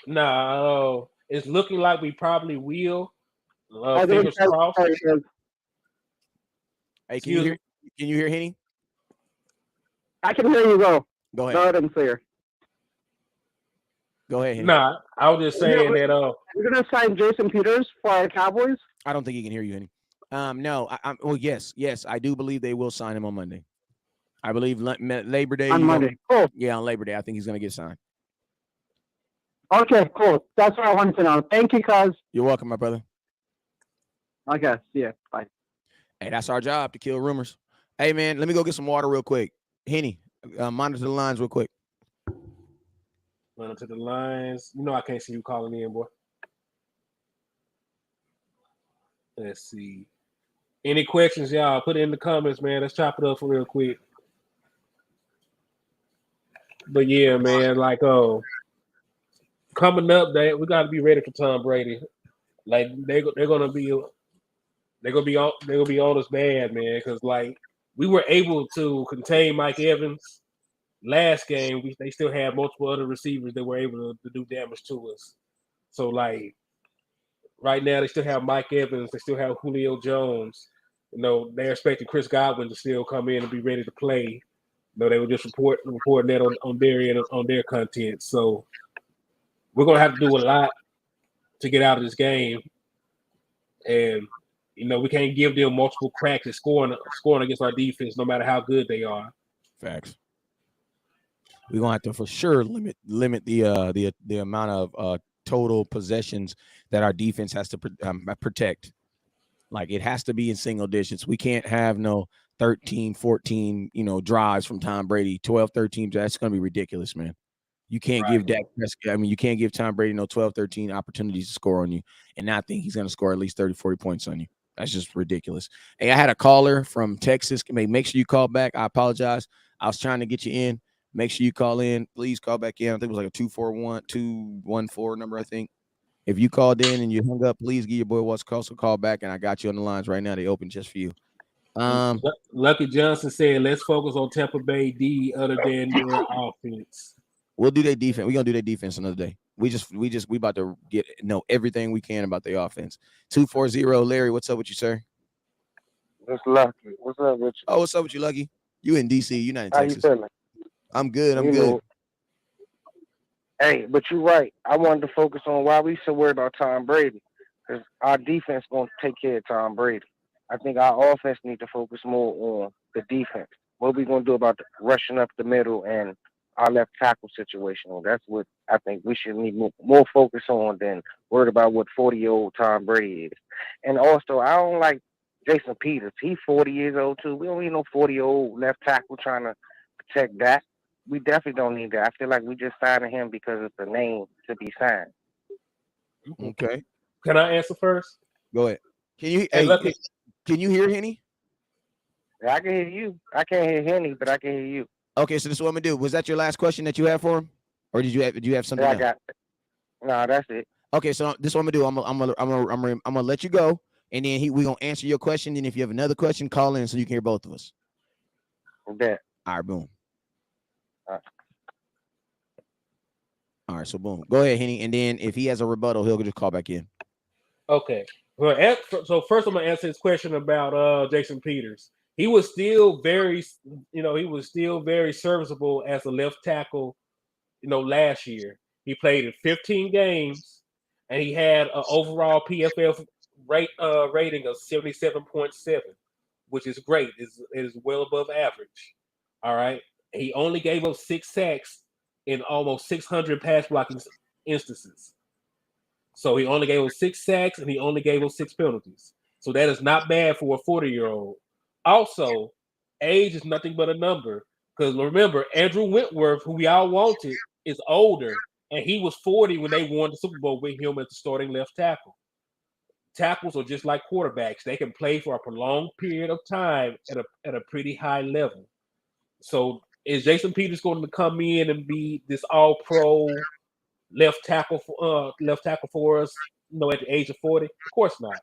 Speaker 2: No, it's looking like we probably will. Fingers crossed.
Speaker 1: Hey, can you hear Henny?
Speaker 5: I can hear you. Go
Speaker 1: ahead.
Speaker 5: Loud and clear.
Speaker 1: Go ahead, Henny.
Speaker 2: Nah, I was just saying that.
Speaker 5: We're gonna sign Jason Peters for our Cowboys.
Speaker 1: I don't think he can hear you, Henny. No. Well, yes, I do believe they will sign him on Monday. I believe Labor Day.
Speaker 5: On Monday. Cool.
Speaker 1: Yeah, on Labor Day, I think he's gonna get signed.
Speaker 5: Okay, cool. That's what I wanted to know. Thank you, cuz.
Speaker 1: You're welcome, my brother.
Speaker 5: Okay, see ya. Bye.
Speaker 1: Hey, that's our job, to kill rumors. Hey, man, let me go get some water real quick. Henny, monitor the lines real quick.
Speaker 2: Monitor the lines. I can't see you calling in, boy. Let's see. Any questions, y'all? Put it in the comments, man. Let's chop it up for real quick. But yeah, man, coming up, we got to be ready for Tom Brady. Like they're gonna be on us bad, man. Because we were able to contain Mike Evans last game. They still had multiple other receivers that were able to do damage to us. So Right now, they still have Mike Evans. They still have Julio Jones. You know, they're expecting Chris Godwin to still come in and be ready to play. You know, they were just reporting that on their content. So we're gonna have to do a lot to get out of this game, and you know we can't give them multiple cracks at scoring against our defense, no matter how good they are.
Speaker 1: Facts. We're gonna have to for sure limit the amount of total possessions that our defense has to protect. Like it has to be in single digits. We can't have no 13, 14, drives from Tom Brady, 12, 13. That's going to be ridiculous, man. You can't give Dak Prescott, you can't give Tom Brady no 12, 13 opportunities to score on you and not think he's going to score at least 30, 40 points on you. That's just ridiculous. Hey, I had a caller from Texas. Make sure you call back. I apologize. I was trying to get you in. Make sure you call in. Please call back in. I think it was like a 214 number, I think. If you called in and you hung up, please give your boy what's called. So call back, and I got you on the lines right now. They open just for you.
Speaker 2: Lucky Johnson said, "Let's focus on Tampa Bay D other than their offense."
Speaker 1: We'll do their defense. We're gonna do their defense another day. We about to know everything we can about their offense. 240 Larry, what's up with you, sir?
Speaker 4: It's Lucky. What's up with you?
Speaker 1: Oh, what's up with you, Lucky? You in DC? You not in Texas?
Speaker 4: How you feeling?
Speaker 1: I'm good. I'm good.
Speaker 4: Hey, but you're right. I wanted to focus on why we so worried about Tom Brady, because our defense going to take care of Tom Brady. I think our offense need to focus more on the defense. What we going to do about rushing up the middle and our left tackle situation? Well, that's what I think we should need more focus on than worried about what 40-year-old Tom Brady is. And also, I don't like Jason Peters. He's 40 years old, too. We don't need no 40-year-old left tackle trying to protect that. We definitely don't need that. I feel like we just signed him because it's the name to be signed.
Speaker 1: Okay.
Speaker 2: Can I answer first?
Speaker 1: Go ahead. Can you? Can you hear HENNI?
Speaker 4: Yeah, I can hear you. I can't hear HENNI, but I can hear you.
Speaker 1: Okay, so this is what I'm gonna do. Was that your last question that you had for him, or did you have something?
Speaker 4: Yeah, I got it. No, that's it.
Speaker 1: Okay, so this is what I'm gonna do. I'm gonna let you go, and then we gonna answer your question. And if you have another question, call in so you can hear both of us.
Speaker 4: Bet.
Speaker 1: All right, boom. All right, so boom. Go ahead, HENNI, and then if he has a rebuttal, he'll just call back in.
Speaker 2: Okay. Well, so first I'm gonna answer his question about Jason Peters. He was still very serviceable as a left tackle. Last year he played in 15 games, and he had an overall PFF rating of 77.7, which is great. It is well above average. All right. He only gave up 6 sacks in almost 600 pass blocking instances. So he only gave us 6 sacks and he only gave us 6 penalties. So that is not bad for a 40-year-old. Also, age is nothing but a number. Because remember, Andrew Whitworth, who we all wanted, is older. And he was 40 when they won the Super Bowl with him as the starting left tackle. Tackles are just like quarterbacks. They can play for a prolonged period of time at a pretty high level. So is Jason Peters going to come in and be this all-pro left tackle for us, at the age of 40? Of course not.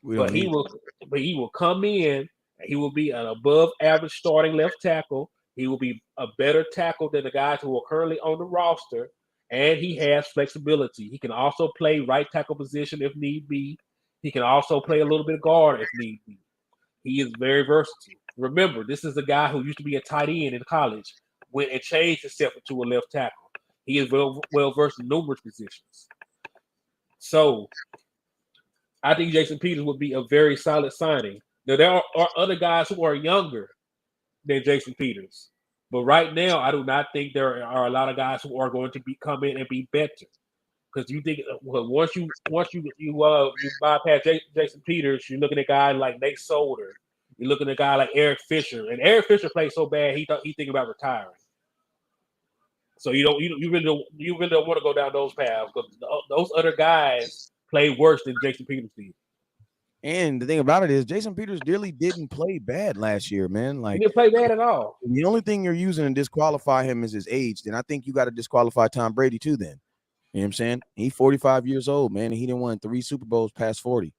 Speaker 2: But he will come in and he will be an above average starting left tackle. He will be a better tackle than the guys who are currently on the roster, and he has flexibility. He can also play right tackle position if need be. He can also play a little bit of guard if need be. He is very versatile. Remember, this is a guy who used to be a tight end in college, went and changed himself into a left tackle. He is well versed in numerous positions. So I think Jason Peters would be a very solid signing. Now, there are other guys who are younger than Jason Peters. But right now, I do not think there are a lot of guys who are going to come in and be better. Because you think, once you bypass Jason Peters, you're looking at guys like Nate Solder. You're looking at a guy like Eric Fisher. And Eric Fisher played so bad, he thinking about retiring. So you really don't want to go down those paths, because those other guys play worse than Jason Peters did.
Speaker 1: And the thing about it is, Jason Peters really didn't play bad last year, man. Like,
Speaker 2: he didn't play bad at all.
Speaker 1: The only thing you're using to disqualify him is his age. Then I think you got to disqualify Tom Brady too. Then, you know what I'm saying? He's 45 years old, man, and he didn't win 3 Super Bowls past 40.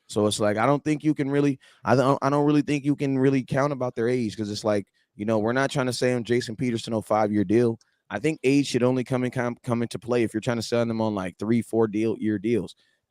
Speaker 1: So it's like I don't think you can really. I don't really think you can really count about their age, because it's like, we're not trying to say on Jason Peters to no 5-year deal. I think age should only come into play if you're trying to sell them on like 3-4 year deals.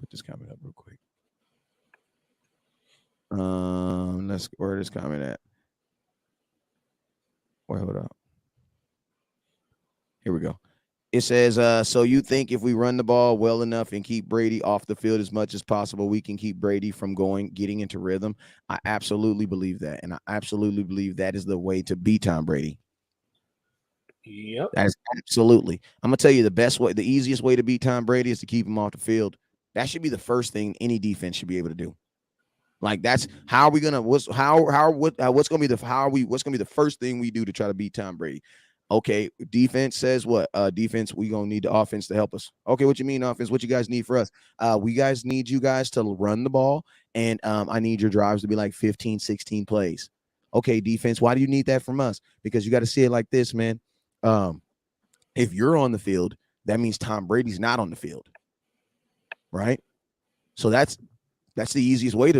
Speaker 1: put this comment up real quick. Let's where this comment at? Wait, hold up. Here we go. It says, so you think if we run the ball well enough and keep Brady off the field as much as possible, we can keep Brady from getting into rhythm? I absolutely believe that. And I absolutely believe that is the way to beat Tom Brady.
Speaker 2: Yep.
Speaker 1: That is absolutely. I'm going to tell you the easiest way to beat Tom Brady is to keep him off the field. That should be the first thing any defense should be able to do. Like that's how are we gonna what's gonna be the first thing we do to try to beat Tom Brady? Okay, defense says what? Defense, we gonna need the offense to help us. Okay, what you mean offense? What you guys need for us? We guys need you guys to run the ball, and I need your drives to be like 15, 16 plays. Okay, defense, why do you need that from us? Because you got to see it like this, man. If you're on the field, that means Tom Brady's not on the field, right? So that's the easiest way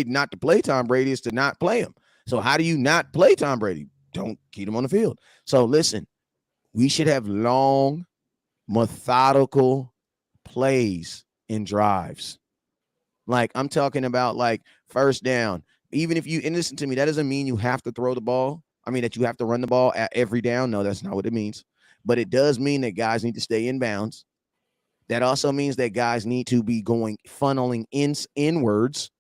Speaker 1: not to play Tom Brady is to not play him. So how do you not play Tom Brady? Don't keep him on the field. So listen, we should have long, methodical plays and drives. Like I'm talking about like first down. Even if you, and listen to me, that doesn't mean you have to throw the ball. I mean that you have to run the ball at every down. No, that's not what it means. But it does mean that guys need to stay in bounds. That also means that guys need to be funneling inwards.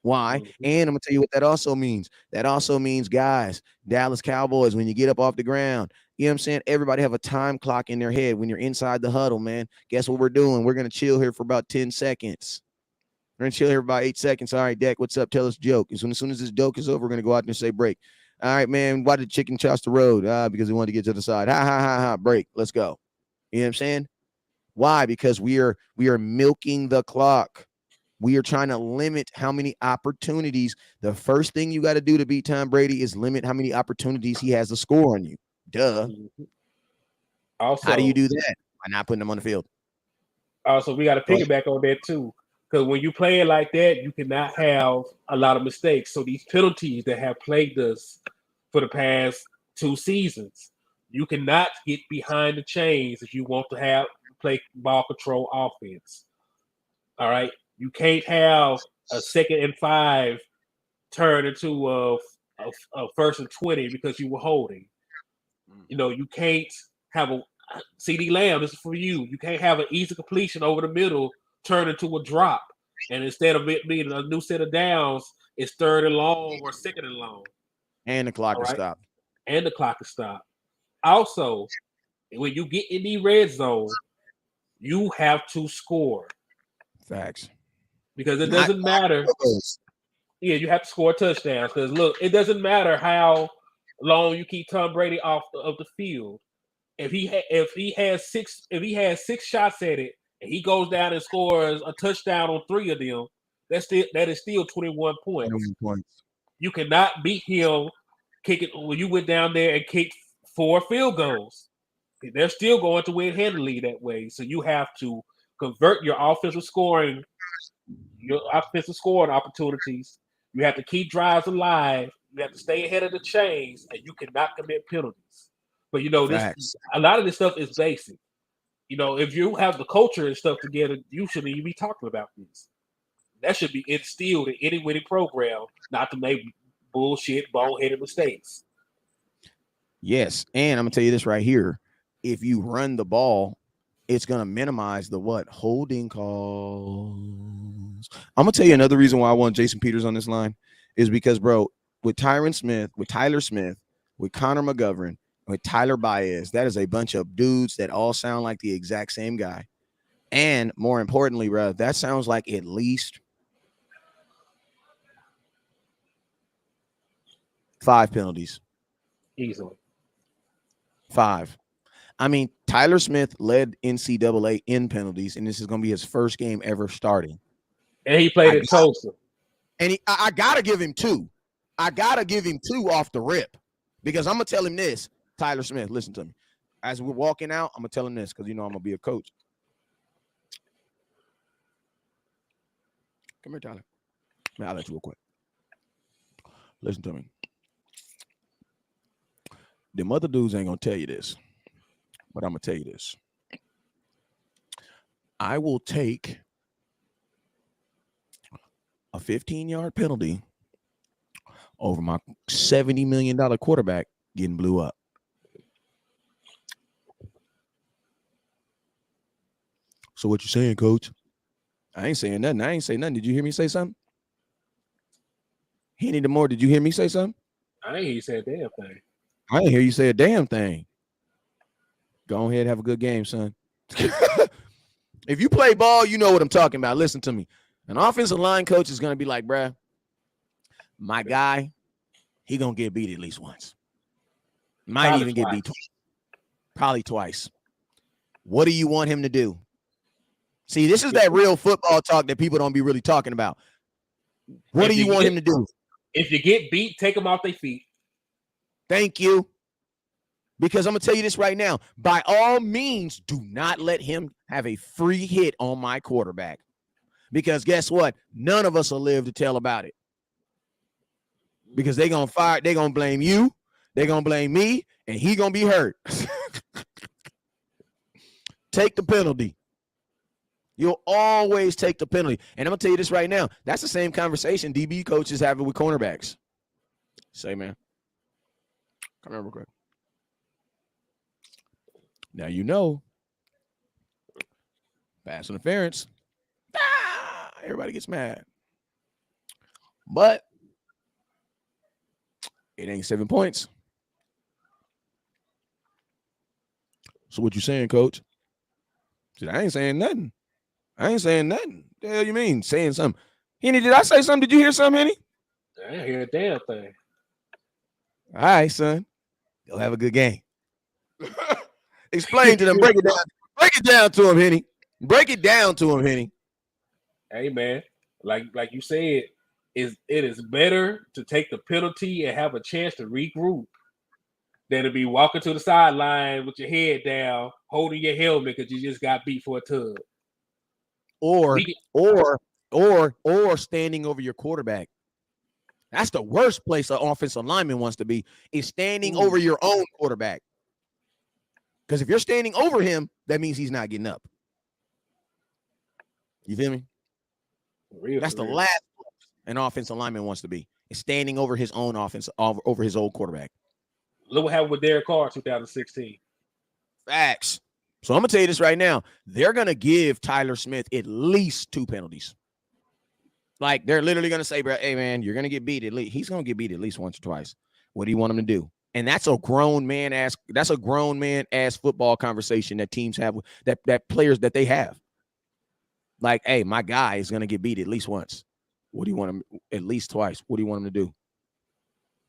Speaker 1: Why?
Speaker 2: Mm-hmm.
Speaker 1: And I'm gonna tell you what that also means. That also means, guys, Dallas Cowboys, when you get up off the ground, you know what I'm saying? Everybody have a time clock in their head when you're inside the huddle, man. Guess what we're doing? We're gonna chill here for about 10 seconds. We're gonna chill here for about 8 seconds. All right, Dak, what's up? Tell us a joke. As soon as this joke is over, we're gonna go out there and say break. All right, man. Why did chicken cross the road? Because we wanted to get to the side. Ha ha ha ha. Break. Let's go. You know what I'm saying? Why? Because we are milking the clock. We are trying to limit how many opportunities. The first thing you got to do to beat Tom Brady is limit how many opportunities he has to score on you. Duh.
Speaker 2: Mm-hmm. Also,
Speaker 1: how do you do that? By not putting them on the field.
Speaker 2: Also, we got to piggyback on that too, because when you play it like that, you cannot have a lot of mistakes. So these penalties that have plagued us for the past 2 seasons, you cannot get behind the chains if you want to play ball control offense. All right, you can't have a 2nd and 5 turn into a 1st and 20 because you were holding. You know, you can't have a CD Lamb. This is for you. You can't have an easy completion over the middle turn into a drop, and instead of it being a new set of downs, it's 3rd and long or 2nd and long.
Speaker 1: And the clock is stopped.
Speaker 2: And the clock is stopped. Also, when you get in the red zone, you have to score.
Speaker 1: Facts.
Speaker 2: Because it doesn't matter. Yeah, you have to score touchdowns. Because look, it doesn't matter how long you keep Tom Brady off of the field. If he has 6 shots at it and he goes down and scores a touchdown on 3 of them, that is still 21 points.
Speaker 1: 21 points.
Speaker 2: You cannot beat him kicking when you went down there and kicked 4 field goals. They're still going to win handily that way. So you have to convert your offensive scoring opportunities. You have to keep drives alive. You have to stay ahead of the chains, and you cannot commit penalties. But you know, a lot of this stuff is basic. You know, if you have the culture and stuff together, you shouldn't even be talking about this. That should be instilled in any winning program, not to make bullshit, boneheaded mistakes.
Speaker 1: Yes, and I'm gonna tell you this right here: if you run the ball, it's gonna minimize the holding calls. I'm gonna tell you another reason why I want Jason Peters on this line is because, bro, with Tyler Smith, with Connor McGovern, with Tyler Baez, that is a bunch of dudes that all sound like the exact same guy. And more importantly, bro, that sounds like at least 5 penalties.
Speaker 2: Easily.
Speaker 1: 5. I mean, Tyler Smith led NCAA in penalties, and this is going to be his first game ever starting.
Speaker 2: And he played at Tulsa.
Speaker 1: And I got to give him 2. I got to give him 2 off the rip because I'm going to tell him this. Tyler Smith, listen to me. As we're walking out, I'm going to tell him this because, you know, I'm going to be a coach. Come here, Tyler. I'll let you real quick. Listen to me. Them other dudes ain't going to tell you this, but I'm going to tell you this. I will take a 15-yard penalty over my $70 million quarterback getting blew up. So what you saying, coach? I ain't saying nothing. I ain't saying nothing. Did you hear me say something? Henny the Moor, did you hear me say something?
Speaker 2: I ain't hear you say a damn thing.
Speaker 1: I didn't hear you say a damn thing. Go ahead, have a good game, son. If you play ball, you know what I'm talking about. Listen to me. An offensive line coach is going to be like, bruh, my guy, he going to get beat at least once. Might
Speaker 2: Probably
Speaker 1: even get
Speaker 2: twice.
Speaker 1: beat twice. Probably twice. What do you want him to do? See, this is that real football talk that people don't be really talking about. What do you want him to do?
Speaker 2: If you get beat, take them off their feet.
Speaker 1: Thank you. Because I'm going to tell you this right now. By all means, do not let him have a free hit on my quarterback. Because guess what? None of us will live to tell about it. Because they're going to fire, they're going to blame you, they're going to blame me, and he going to be hurt. Take the penalty. You'll always take the penalty. And I'm going to tell you this right now. That's the same conversation DB coaches having with cornerbacks. Say, man. Come here real quick. Now you know. Pass interference. Everybody gets mad. But it ain't 7 points. So what you saying, coach? I ain't saying nothing. I ain't saying nothing. The hell you mean? Saying something. Henny, did I say something? Did you hear something, Henny?
Speaker 2: I didn't hear a damn thing.
Speaker 1: All right, son. Go have a good game. Explain to them. Break it down. Break it down to him, Henny. Break it down to him, Henny.
Speaker 2: Hey, man, like you said, it is better to take the penalty and have a chance to regroup than to be walking to the sideline with your head down, holding your helmet because you just got beat for a tug.
Speaker 1: Or standing over your quarterback. That's the worst place an offensive lineman wants to be, is standing over your own quarterback. Because if you're standing over him, that means he's not getting up. You feel me? That's the last place an offensive lineman wants to be, is standing over his own offense, over his old quarterback.
Speaker 2: Look what happened with Derek Carr 2016.
Speaker 1: Facts. So I'm going to tell you this right now. They're going to give Tyler Smith at least 2 penalties. Like, they're literally going to say, bro, hey, man, you're going to get beat at least. He's going to get beat at least once or twice. What do you want him to do? And that's a grown man ass football conversation that teams have, that players that they have. Like, hey, my guy is going to get beat at least once. What do you want him at least twice? What do you want him to do?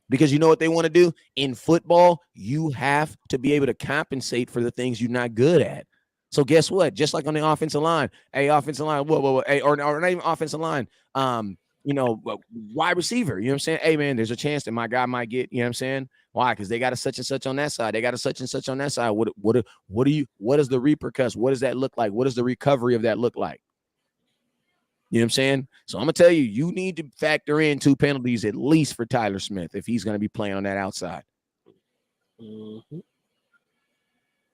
Speaker 1: Because you know what they want to do? In football, you have to be able to compensate for the things you're not good at. So guess what? Just like on the offensive line, hey, offensive line, hey, or not even offensive line, wide receiver, you know what I'm saying? Hey, man, there's a chance that my guy might get, you know what I'm saying? Why? Because they got a such and such on that side. They got a such and such on that side. What is the repercuss? What does that look like? What does the recovery of that look like? You know what I'm saying? So I'm going to tell you, you need to factor in 2 penalties at least for Tyler Smith if he's going to be playing on that outside.
Speaker 2: Mm-hmm.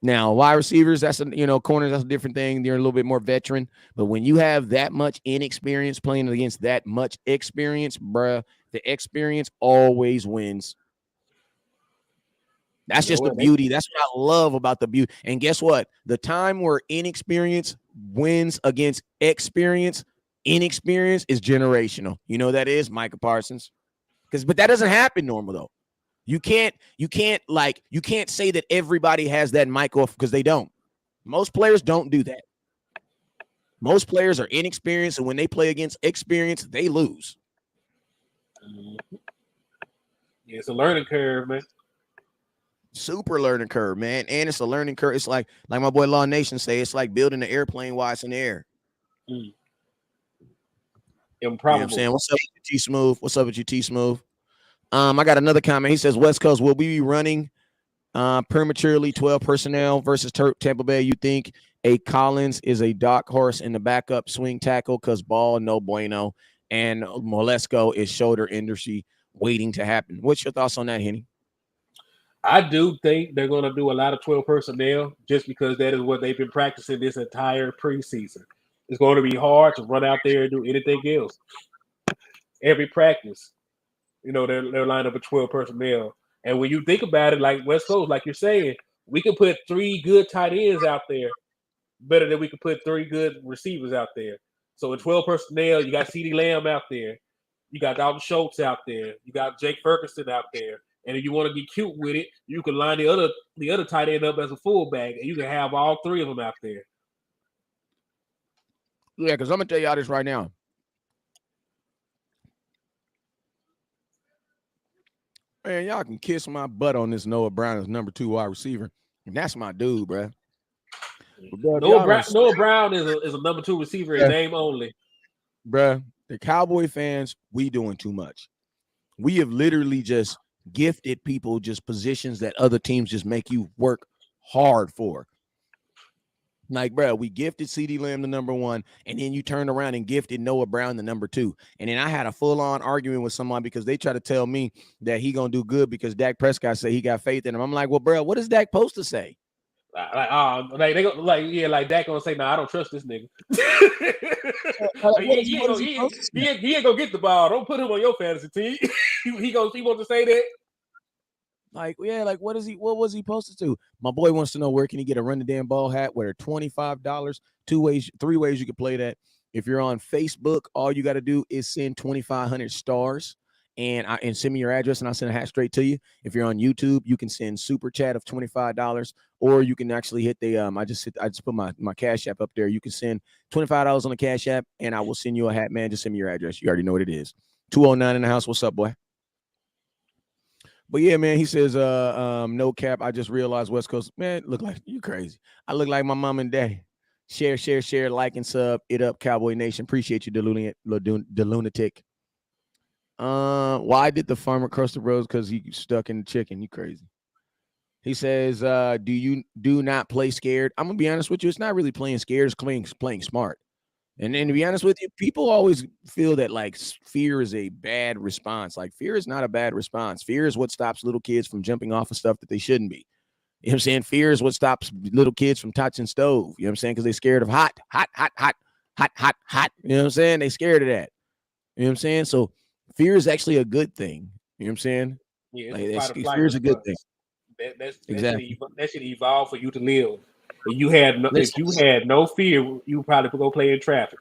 Speaker 1: Now, wide receivers, corners, that's a different thing. They're a little bit more veteran. But when you have that much inexperience playing against that much experience, bruh, the experience always wins. That's just the beauty. That's what I love about the beauty. And guess what? The time where inexperience wins against experience, inexperience is generational. You know that is Micah Parsons. But that doesn't happen normal though. You can't say that everybody has that mic off, because they don't. Most players don't do that. Most players are inexperienced, and when they play against experience, they lose.
Speaker 2: Yeah, it's a learning curve, man.
Speaker 1: Super learning curve, man. And it's a learning curve. It's like my boy Law Nation say, it's like building an airplane while it's in the air.
Speaker 2: Improbable.
Speaker 1: You know what I'm saying? What's up with you, T Smooth? What's up with you, T Smooth? I got another comment. He says, West Coast, will we be running prematurely 12 personnel versus Tampa Bay? You think a Collins is a dark horse in the backup swing tackle because Ball, no bueno, and Molesko is shoulder injury waiting to happen? What's your thoughts on that, Henny?
Speaker 2: I do think they're going to do a lot of 12 personnel just because that is what they've been practicing this entire preseason. It's going to be hard to run out there and do anything else. every practice. You know, they're lined up with 12 personnel. And when you think about it, like West Coast, like you're saying, we could put 3 good tight ends out there better than we could put 3 good receivers out there. So in 12 personnel, you got CeeDee Lamb out there. You got Dalton Schultz out there. You got Jake Ferguson out there. And if you want to get cute with it, you can line the other tight end up as a fullback, and you can have all 3 of them out there.
Speaker 1: Yeah, because I'm gonna tell y'all this right now. Man, y'all can kiss my butt on this Noah Brown as number 2 wide receiver. And that's my dude, bro.
Speaker 2: Noah Brown is a number 2 receiver in name only.
Speaker 1: Bruh, the Cowboy fans, we doing too much. We have literally just gifted people just positions that other teams just make you work hard for. Like, bro, we gifted CeeDee Lamb the number 1, and then you turned around and gifted Noah Brown the number 2. And then I had a full-on argument with someone because they try to tell me that he gonna do good because Dak Prescott said he got faith in him. I'm like, well, bro, what is Dak supposed to say?
Speaker 2: Like Dak gonna say, "No, I don't trust this nigga." He ain't gonna get the ball. Don't put him on your fantasy team. he wants to say that.
Speaker 1: Like, yeah, like what was he supposed to do? My boy wants to know where can he get a run the damn ball hat where $25, 3 ways you can play that. If you're on Facebook, all you got to do is send 2,500 stars and send me your address and I'll send a hat straight to you. If you're on YouTube, you can send super chat of $25, or you can actually hit the I just put my Cash App up there. You can send $25 on the Cash App and I will send you a hat, man. Just send me your address. You already know what it is. 209 in the house. What's up, boy? But yeah, man, he says, no cap. I just realized West Coast, man, look like you crazy. I look like my mom and dad. Share, like and sub it up, Cowboy Nation. Appreciate you, the lunatic. Why did the farmer cross the roads? Because he stuck in the chicken. You crazy. He says, do not play scared? I'm gonna be honest with you. It's not really playing scared, it's playing smart. And then to be honest with you, people always feel that like fear is a bad response. Like fear is not a bad response. Fear is what stops little kids from jumping off of stuff that they shouldn't be. You know what I'm saying? Fear is what stops little kids from touching stove. You know what I'm saying? Because they're scared of hot. You know what I'm saying? They scared of that. You know what I'm saying? So fear is actually a good thing. You know what I'm saying?
Speaker 2: Yeah,
Speaker 1: like, fear is a good thing.
Speaker 2: Exactly. That should evolve for you to live. If you had no fear, you probably could go play in traffic.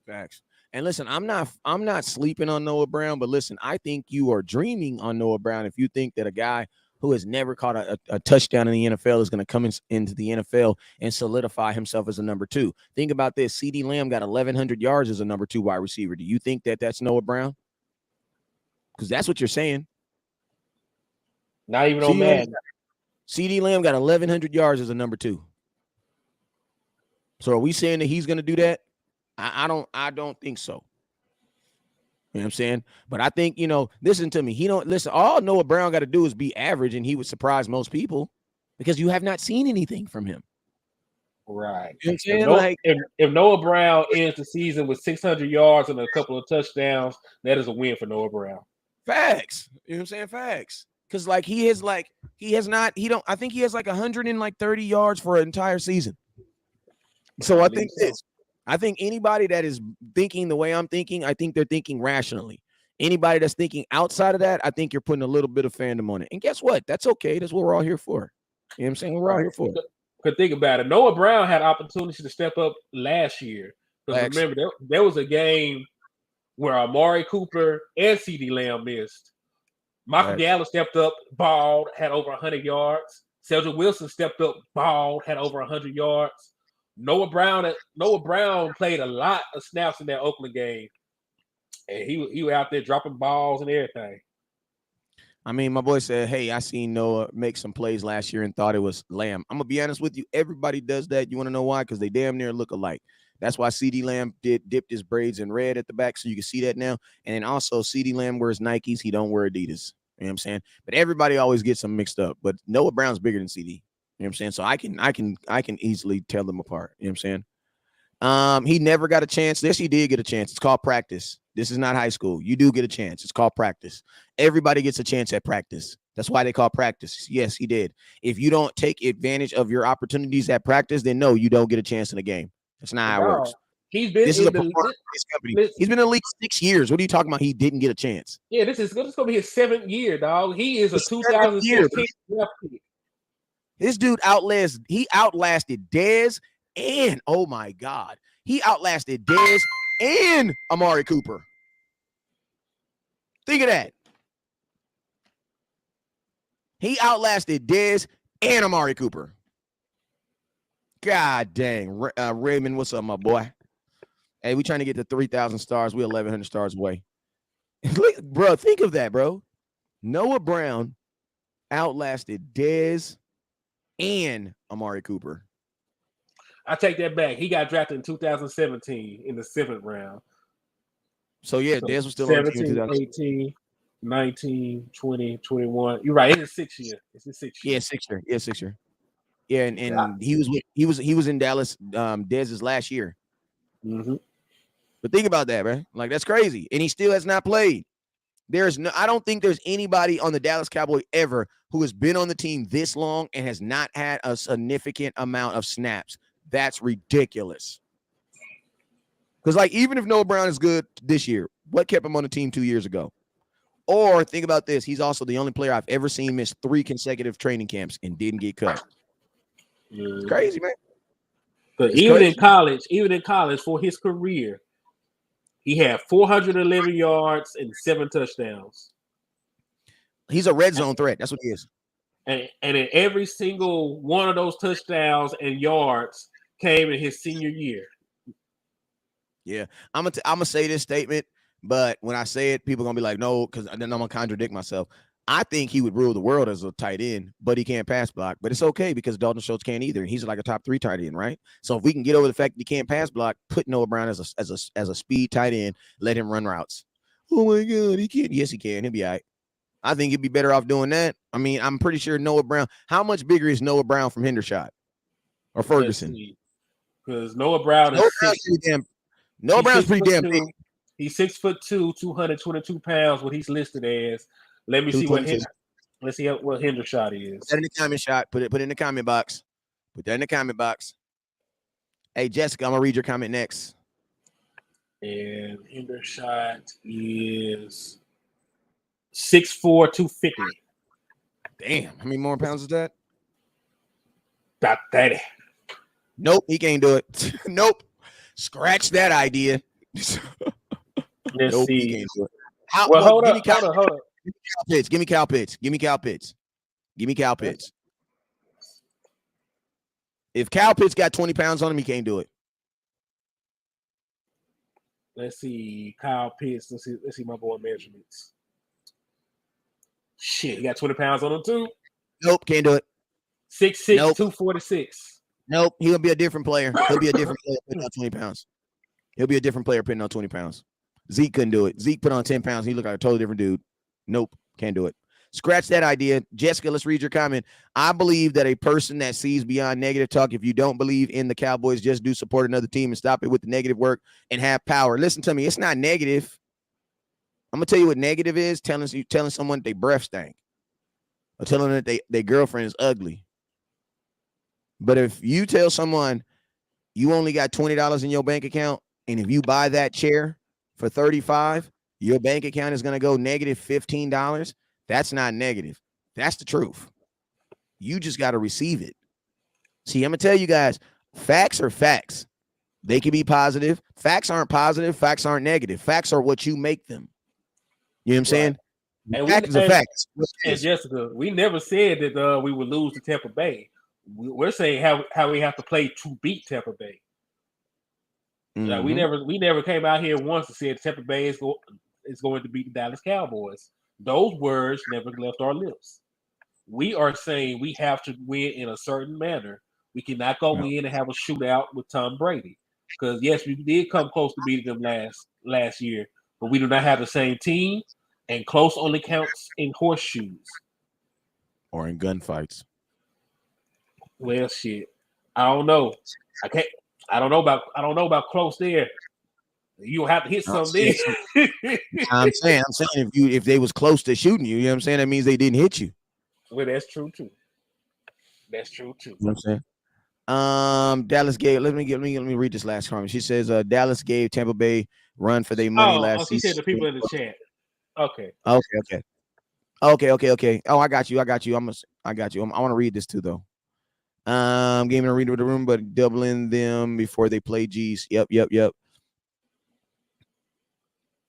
Speaker 1: Facts. And listen, I'm not sleeping on Noah Brown, but listen, I think you are dreaming on Noah Brown if you think that a guy who has never caught a touchdown in the NFL is going to come into the NFL and solidify himself as a number 2. Think about this. CeeDee Lamb got 1,100 yards as a number 2 wide receiver. Do you think that that's Noah Brown? Because that's what you're saying.
Speaker 2: Not even on Madden.
Speaker 1: CeeDee Lamb got 1,100 yards as a number 2. So are we saying that he's going to do that? I don't think so. You know what I'm saying? But I think, listen to me. All Noah Brown got to do is be average and he would surprise most people because you have not seen anything from him.
Speaker 2: Right.
Speaker 1: You know what I'm saying?
Speaker 2: If Noah Brown ends the season with 600 yards and a couple of touchdowns, that is a win for Noah Brown.
Speaker 1: Facts. You know what I'm saying? Facts. Because I think he has like 130 yards for an entire season. So I think anybody that is thinking the way I'm thinking, I think they're thinking rationally. Anybody that's thinking outside of that, I think you're putting a little bit of fandom on it. And guess what? That's okay. That's what we're all here for. You know what I'm saying? We're all here for it.
Speaker 2: Because think about it. Noah Brown had opportunity to step up last year. Because remember, there was a game where Amari Cooper and CeeDee Lamb missed. Michael Gallup stepped up, balled, had over 100 yards. Cedric Wilson stepped up, balled, had over 100 yards. Noah Brown played a lot of snaps in that Oakland game, and he was out there dropping balls and everything.
Speaker 1: I mean, my boy said, hey, I seen Noah make some plays last year and thought it was Lamb. I'm going to be honest with you. Everybody does that. You want to know why? Because they damn near look alike. That's why CeeDee Lamb dipped his braids in red at the back, so you can see that now. And then also CeeDee Lamb wears Nikes. He don't wear Adidas. You know what I'm saying? But everybody always gets them mixed up. But Noah Brown's bigger than CeeDee. You know what I'm saying? So I can easily tell them apart. You know what I'm saying? He never got a chance. Yes, he did get a chance. It's called practice. This is not high school. You do get a chance. It's called practice. Everybody gets a chance at practice. That's why they call practice. Yes, he did. If you don't take advantage of your opportunities at practice, then no, you don't get a chance in the game. That's not how it works.
Speaker 2: He's been
Speaker 1: This is
Speaker 2: in
Speaker 1: a
Speaker 2: the
Speaker 1: performance-based company. He's been in the league 6 years. What are you talking about? He didn't get a chance.
Speaker 2: yeah. This is gonna be his 7th year, dog. He is a
Speaker 1: His 7th year,
Speaker 2: 2016 draft pick.
Speaker 1: This dude outlasted Dez and oh my God, he outlasted Dez and Amari Cooper. Think of that. He outlasted Dez and Amari Cooper. God dang. Raymond, what's up, my boy? Hey, we trying to get to 3,000 stars. We're 1,100 stars away. Bro, think of that, bro. Noah Brown outlasted Dez and Amari Cooper.
Speaker 2: I take that back. He got drafted in 2017 in the 7th round.
Speaker 1: So, yeah,
Speaker 2: So
Speaker 1: Dez was still on the team in
Speaker 2: 17, 18, 19, 20, 21. You're right. It's his 6th year. It's his 6th year.
Speaker 1: Yeah, 6th year. Yeah, 6th year. Yeah, and he was in Dallas Dez's last year.
Speaker 2: Mm-hmm.
Speaker 1: But think about that, man. Like, that's crazy. And he still has not played. I don't think there's anybody on the Dallas Cowboys ever who has been on the team this long and has not had a significant amount of snaps. That's ridiculous. Because, like, even if Noah Brown is good this year, what kept him on the team 2 years ago? Or think about this. He's also the only player I've ever seen miss 3 consecutive training camps and didn't get cut. It's crazy, man.
Speaker 2: But even in college, for his career, he had 411 yards and 7 touchdowns.
Speaker 1: He's a red zone threat. That's what he is.
Speaker 2: And in every single one of those touchdowns and yards came in his senior year.
Speaker 1: Yeah, I'm gonna say this statement, but when I say it, people are gonna be like, no, because then I'm gonna contradict myself. I think he would rule the world as a tight end, but he can't pass block. But it's okay because Dalton Schultz can't either. He's like a top 3 tight end, right? So if we can get over the fact that he can't pass block, put Noah Brown as a speed tight end, let him run routes. Oh my God, he can't. Yes, he can. He'll be all right. I think he'd be better off doing that. I mean, I'm pretty sure Noah Brown. How much bigger is Noah Brown from Hendershot or Ferguson?
Speaker 2: Because Noah Brown is
Speaker 1: Noah Brown's pretty damn big.
Speaker 2: He's 6'2", 222 pounds. What he's listed as. Let me see what Hendershot is.
Speaker 1: Put that in the comment shot. Put it in the comment box. Put that in the comment box. Hey Jessica, I'm gonna read your comment next.
Speaker 2: And Hendershot is 6'4", 250.
Speaker 1: Damn, how many more pounds is that?
Speaker 2: About 30.
Speaker 1: Nope, he can't do it. Nope. Scratch that idea.
Speaker 2: Let's
Speaker 1: nope,
Speaker 2: see.
Speaker 1: He can't do it.
Speaker 2: Hold up.
Speaker 1: Give me Kyle Pitts. If Kyle Pitts got 20 pounds on him, he can't do it.
Speaker 2: Let's see. Kyle Pitts. Let's see my boy measurements. Shit, he got 20 pounds on him too.
Speaker 1: Nope, can't do it.
Speaker 2: 6'6",
Speaker 1: nope.
Speaker 2: 246.
Speaker 1: Nope, he'll be a different player. He'll be a different player putting on 20 pounds. He'll be a different player putting on 20 pounds. Zeke couldn't do it. Zeke put on 10 pounds. He looked like a totally different dude. Nope, can't do it. Scratch that idea. Jessica, let's read your comment. I believe that a person that sees beyond negative talk, if you don't believe in the Cowboys, just do support another team and stop it with the negative work and have power. Listen to me. It's not negative. I'm going to tell you what negative is, telling someone they breath stank or telling them that their girlfriend is ugly. But if you tell someone you only got $20 in your bank account, and if you buy that chair for $35, your bank account is going to go negative $15. That's not negative. That's the truth. You just got to receive it. See, I'm going to tell you guys, facts are facts. They can be positive. Facts aren't positive. Facts aren't negative. Facts are what you make them. You know what I'm saying?
Speaker 2: And
Speaker 1: fact is a fact.
Speaker 2: And Jessica, we never said that we would lose to Tampa Bay. We're saying how we have to play to beat Tampa Bay.
Speaker 1: Mm-hmm.
Speaker 2: Like we never came out here once and said Tampa Bay is going to beat the Dallas Cowboys. Those words never left our lips. We are saying we have to win in a certain manner. We cannot go in and have a shootout with Tom Brady. Because yes, we did come close to beating them last year, but we do not have the same team, and close only counts in horseshoes
Speaker 1: or in gunfights.
Speaker 2: Well, shit, I don't know. I don't know about close there. You'll have to hit something.
Speaker 1: I'm saying if they was close to shooting you, you know what I'm saying? That means they didn't hit you.
Speaker 2: Well, that's true too. That's true too.
Speaker 1: You know what I'm saying? Dallas gave. Let me read this last comment. She says, Dallas gave Tampa Bay run for their money last
Speaker 2: she
Speaker 1: season.
Speaker 2: said the people in the chat. Okay.
Speaker 1: Okay. Oh, I got you. I got you. I want to read this too, though. Game and a reader of the room, but doubling them before they play G's. Yep.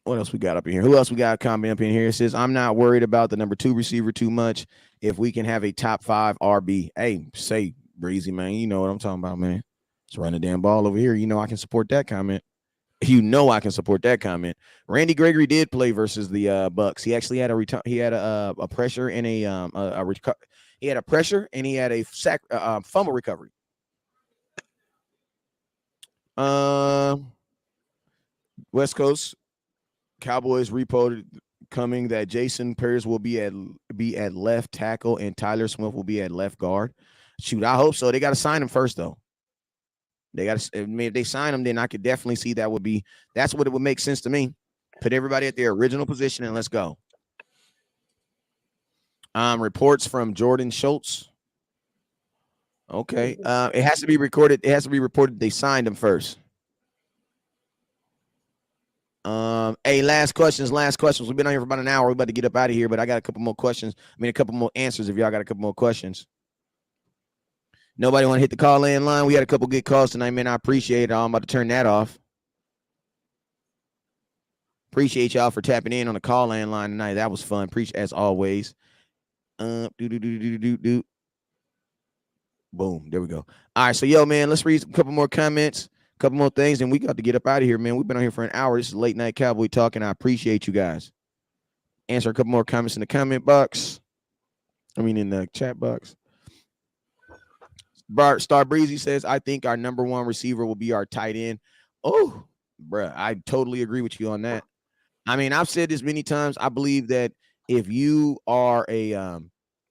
Speaker 1: What else we got up in here? Who else we got a comment up in here? It says, I'm not worried about the number 2 receiver too much. If we can have a top 5 RB. Hey, say Breezy, man. You know what I'm talking about, man. Let's run the damn ball over here. You know I can support that comment. Randy Gregory did play versus the Bucks. He actually had a pressure and he had a pressure and he had a fumble recovery. West Coast Cowboys reported coming that Jason Pierce will be at left tackle and Tyler Smith will be at left guard. Shoot, I hope so. They got to sign him first, though. If they sign him, then I could definitely see that's what it would make sense to me. Put everybody at their original position and let's go. Reports from Jordan Schultz. Okay. It has to be recorded. It has to be reported they signed him first. Hey, last questions. We've been on here for about an hour. We're about to get up out of here, but I got a couple more questions. A couple more answers if y'all got a couple more questions. Nobody want to hit the call-in line? We had a couple good calls tonight, man. I appreciate it. I'm about to turn that off. Appreciate y'all for tapping in on the call-in line tonight. That was fun. As always. Boom. There we go. All right, so, yo, man, let's read a couple more comments, a couple more things, and we got to get up out of here, man. We've been on here for an hour. This is Late Night Cowboy Talk, and I appreciate you guys. Answer a couple more comments in the comment box. In the chat box. Star Breezy says, I think our number 1 receiver will be our tight end. Oh, bruh, I totally agree with you on that. I've said this many times. I believe that if you are a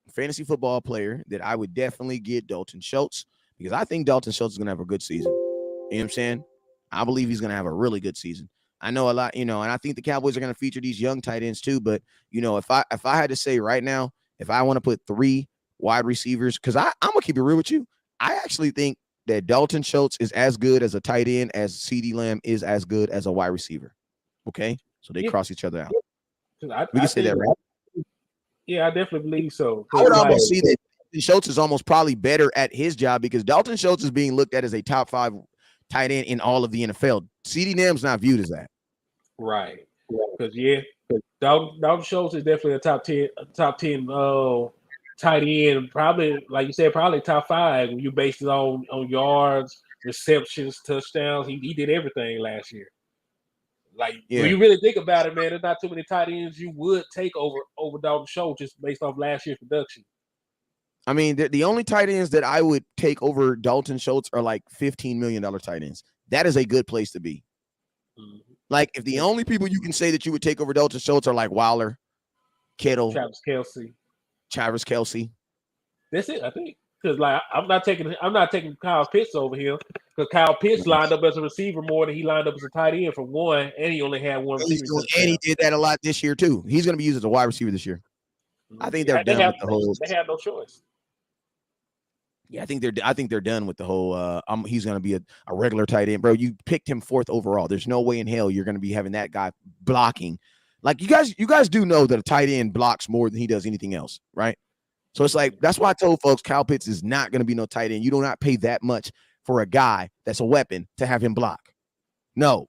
Speaker 1: fantasy football player, that I would definitely get Dalton Schultz because I think Dalton Schultz is going to have a good season. You know what I'm saying? I believe he's going to have a really good season. I know a lot, and I think the Cowboys are going to feature these young tight ends too. But, if I had to say right now, if I want to put 3 wide receivers, because I'm going to keep it real with you. I actually think that Dalton Schultz is as good as a tight end as CeeDee Lamb is as good as a wide receiver. Okay? So they cross each other out. We can say that, right?
Speaker 2: Yeah, I definitely believe so.
Speaker 1: I would almost see that Schultz is almost probably better at his job because Dalton Schultz is being looked at as a top 5 tight end in all of the NFL. CeeDee Lamb's not viewed as that.
Speaker 2: Right. Because, Dalton Schultz is definitely a top 10 tight end, probably like you said, probably top 5 when you base it on yards, receptions, touchdowns. He did everything last year. When you really think about it, man, there's not too many tight ends you would take over Dalton Schultz just based off last year's production.
Speaker 1: The only tight ends that I would take over Dalton Schultz are like $15 million tight ends. That is a good place to be. Mm-hmm. Like if the only people you can say that you would take over Dalton Schultz are like Waller, Kittle, Travis Kelce.
Speaker 2: That's it, I think. Because I'm not taking Kyle Pitts over here because Kyle Pitts lined up as a receiver more than he lined up as a tight end for one, and he only had one receiver.
Speaker 1: And he did that a lot this year too. He's going to be used as a wide receiver this year. I think they're done with the whole.
Speaker 2: They have no choice.
Speaker 1: Yeah, I think they're done with the whole. He's going to be a regular tight end, bro. You picked him 4th overall. There's no way in hell you're going to be having that guy blocking. Like you guys do know that a tight end blocks more than he does anything else, right? So it's like that's why I told folks Kyle Pitts is not going to be no tight end. You do not pay that much for a guy that's a weapon to have him block. No,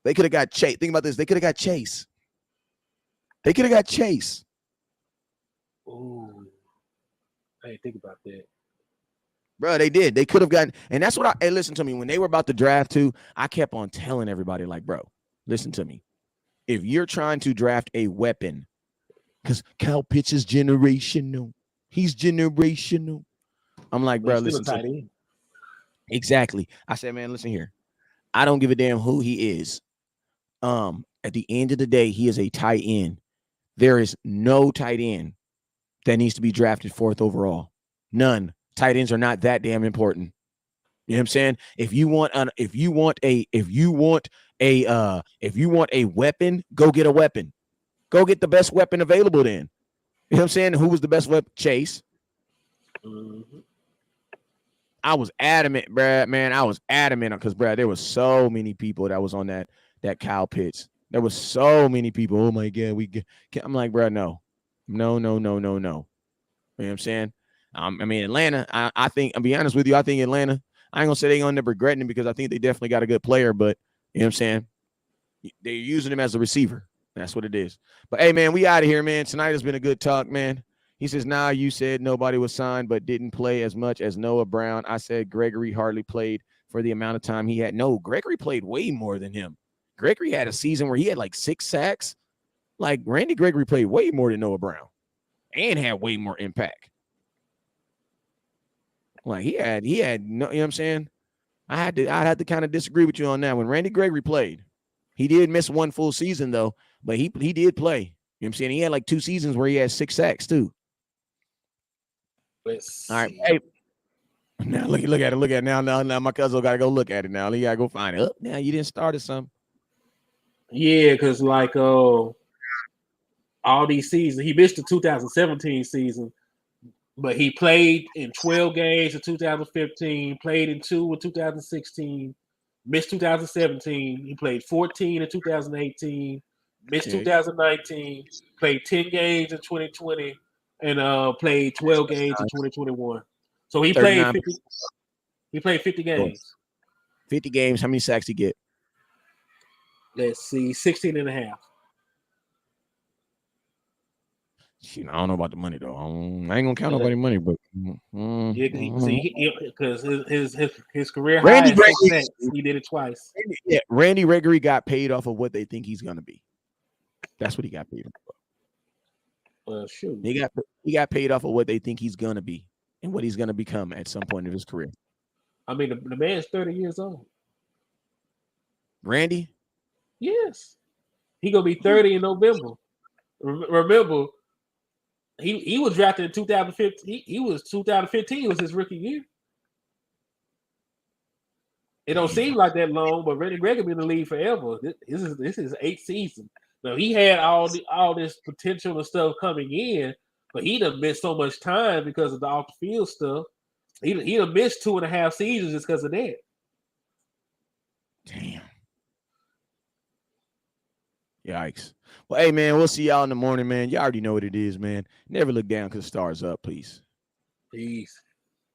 Speaker 1: they could have got Chase. Think about this. They could have got Chase.
Speaker 2: Ooh, I didn't think about that.
Speaker 1: Bro, they did. They could have gotten, and that's what hey, listen to me. When they were about to draft too, I kept on telling everybody, like, bro, listen to me. If you're trying to draft a weapon, because Kyle Pitts is generational. He's generational. I'm like, bro, listen to me. Exactly. I said, man, listen here. I don't give a damn who he is. At the end of the day, he is a tight end. There is no tight end that needs to be drafted 4th overall. None. Tight ends are not that damn important. You know what I'm saying? If you want a weapon, go get a weapon. Go get the best weapon available then. You know what I'm saying? Who was the best weapon? Chase. Mm-hmm. I was adamant, Brad, man. I was adamant because, Brad, there was so many people that was on that cow pitch. There was so many people. Oh my God, I'm like, Brad, no. You know what I'm saying? I mean, Atlanta, I think, I'll be honest with you, I think Atlanta, I ain't gonna say they're gonna end up regretting it because I think they definitely got a good player, but you know what I'm saying? They're using him as a receiver. That's what it is. But hey, man, we out of here, man. Tonight has been a good talk, man. He says, nah, you said nobody was signed but didn't play as much as Noah Brown. I said Gregory hardly played for the amount of time he had. No, Gregory played way more than him. Gregory had a season where he had like 6 sacks. Like Randy Gregory played way more than Noah Brown and had way more impact. Like he had no, you know what I'm saying? I had to kind of disagree with you on that. When Randy Gregory played, he did miss 1 full season though, but he did play. You know what I'm saying? He had like 2 seasons where he had 6 sacks too.
Speaker 2: Let's
Speaker 1: All right.
Speaker 2: see.
Speaker 1: Hey, now look at it. Now my cousin got to go look at it now. He got to go find it. Oh, now you didn't start it some.
Speaker 2: Yeah, because like all these seasons, he missed the 2017 season, but he played in 12 games in 2015, played in 2 in 2016, missed 2017. He played 14 in 2018, missed 2019, played 10 games in 2020, and played 12 games in 2021. So he played 50. He played 50 games.
Speaker 1: 50 games. How many sacks he get?
Speaker 2: Let's see, 16 and a half.
Speaker 1: I don't know about the money though. I ain't gonna count nobody money, but
Speaker 2: Yeah, see, because his career
Speaker 1: Randy
Speaker 2: high is 6
Speaker 1: Gregory,
Speaker 2: sacks. He did it twice.
Speaker 1: Yeah, Randy Gregory got paid off of what they think he's gonna be. That's what he got paid off.
Speaker 2: Shoot.
Speaker 1: He got paid off of what they think he's gonna be and what he's gonna become at some point in his career.
Speaker 2: I mean, the man's 30 years old.
Speaker 1: Randy?
Speaker 2: Yes, he gonna be 30 in November. Remember, he was drafted in 2015. He was 2015 was his rookie year. It don't seem like that long, but Randy Gregory been in the league forever. This is 8th season. Now he had all this potential and stuff coming in, but he done missed so much time because of the off the field stuff. He done missed 2.5 seasons just because of that.
Speaker 1: Damn. Yikes. Well, hey, man, we'll see y'all in the morning, man. You already know what it is, man. Never look down because the stars up, please.
Speaker 2: Peace.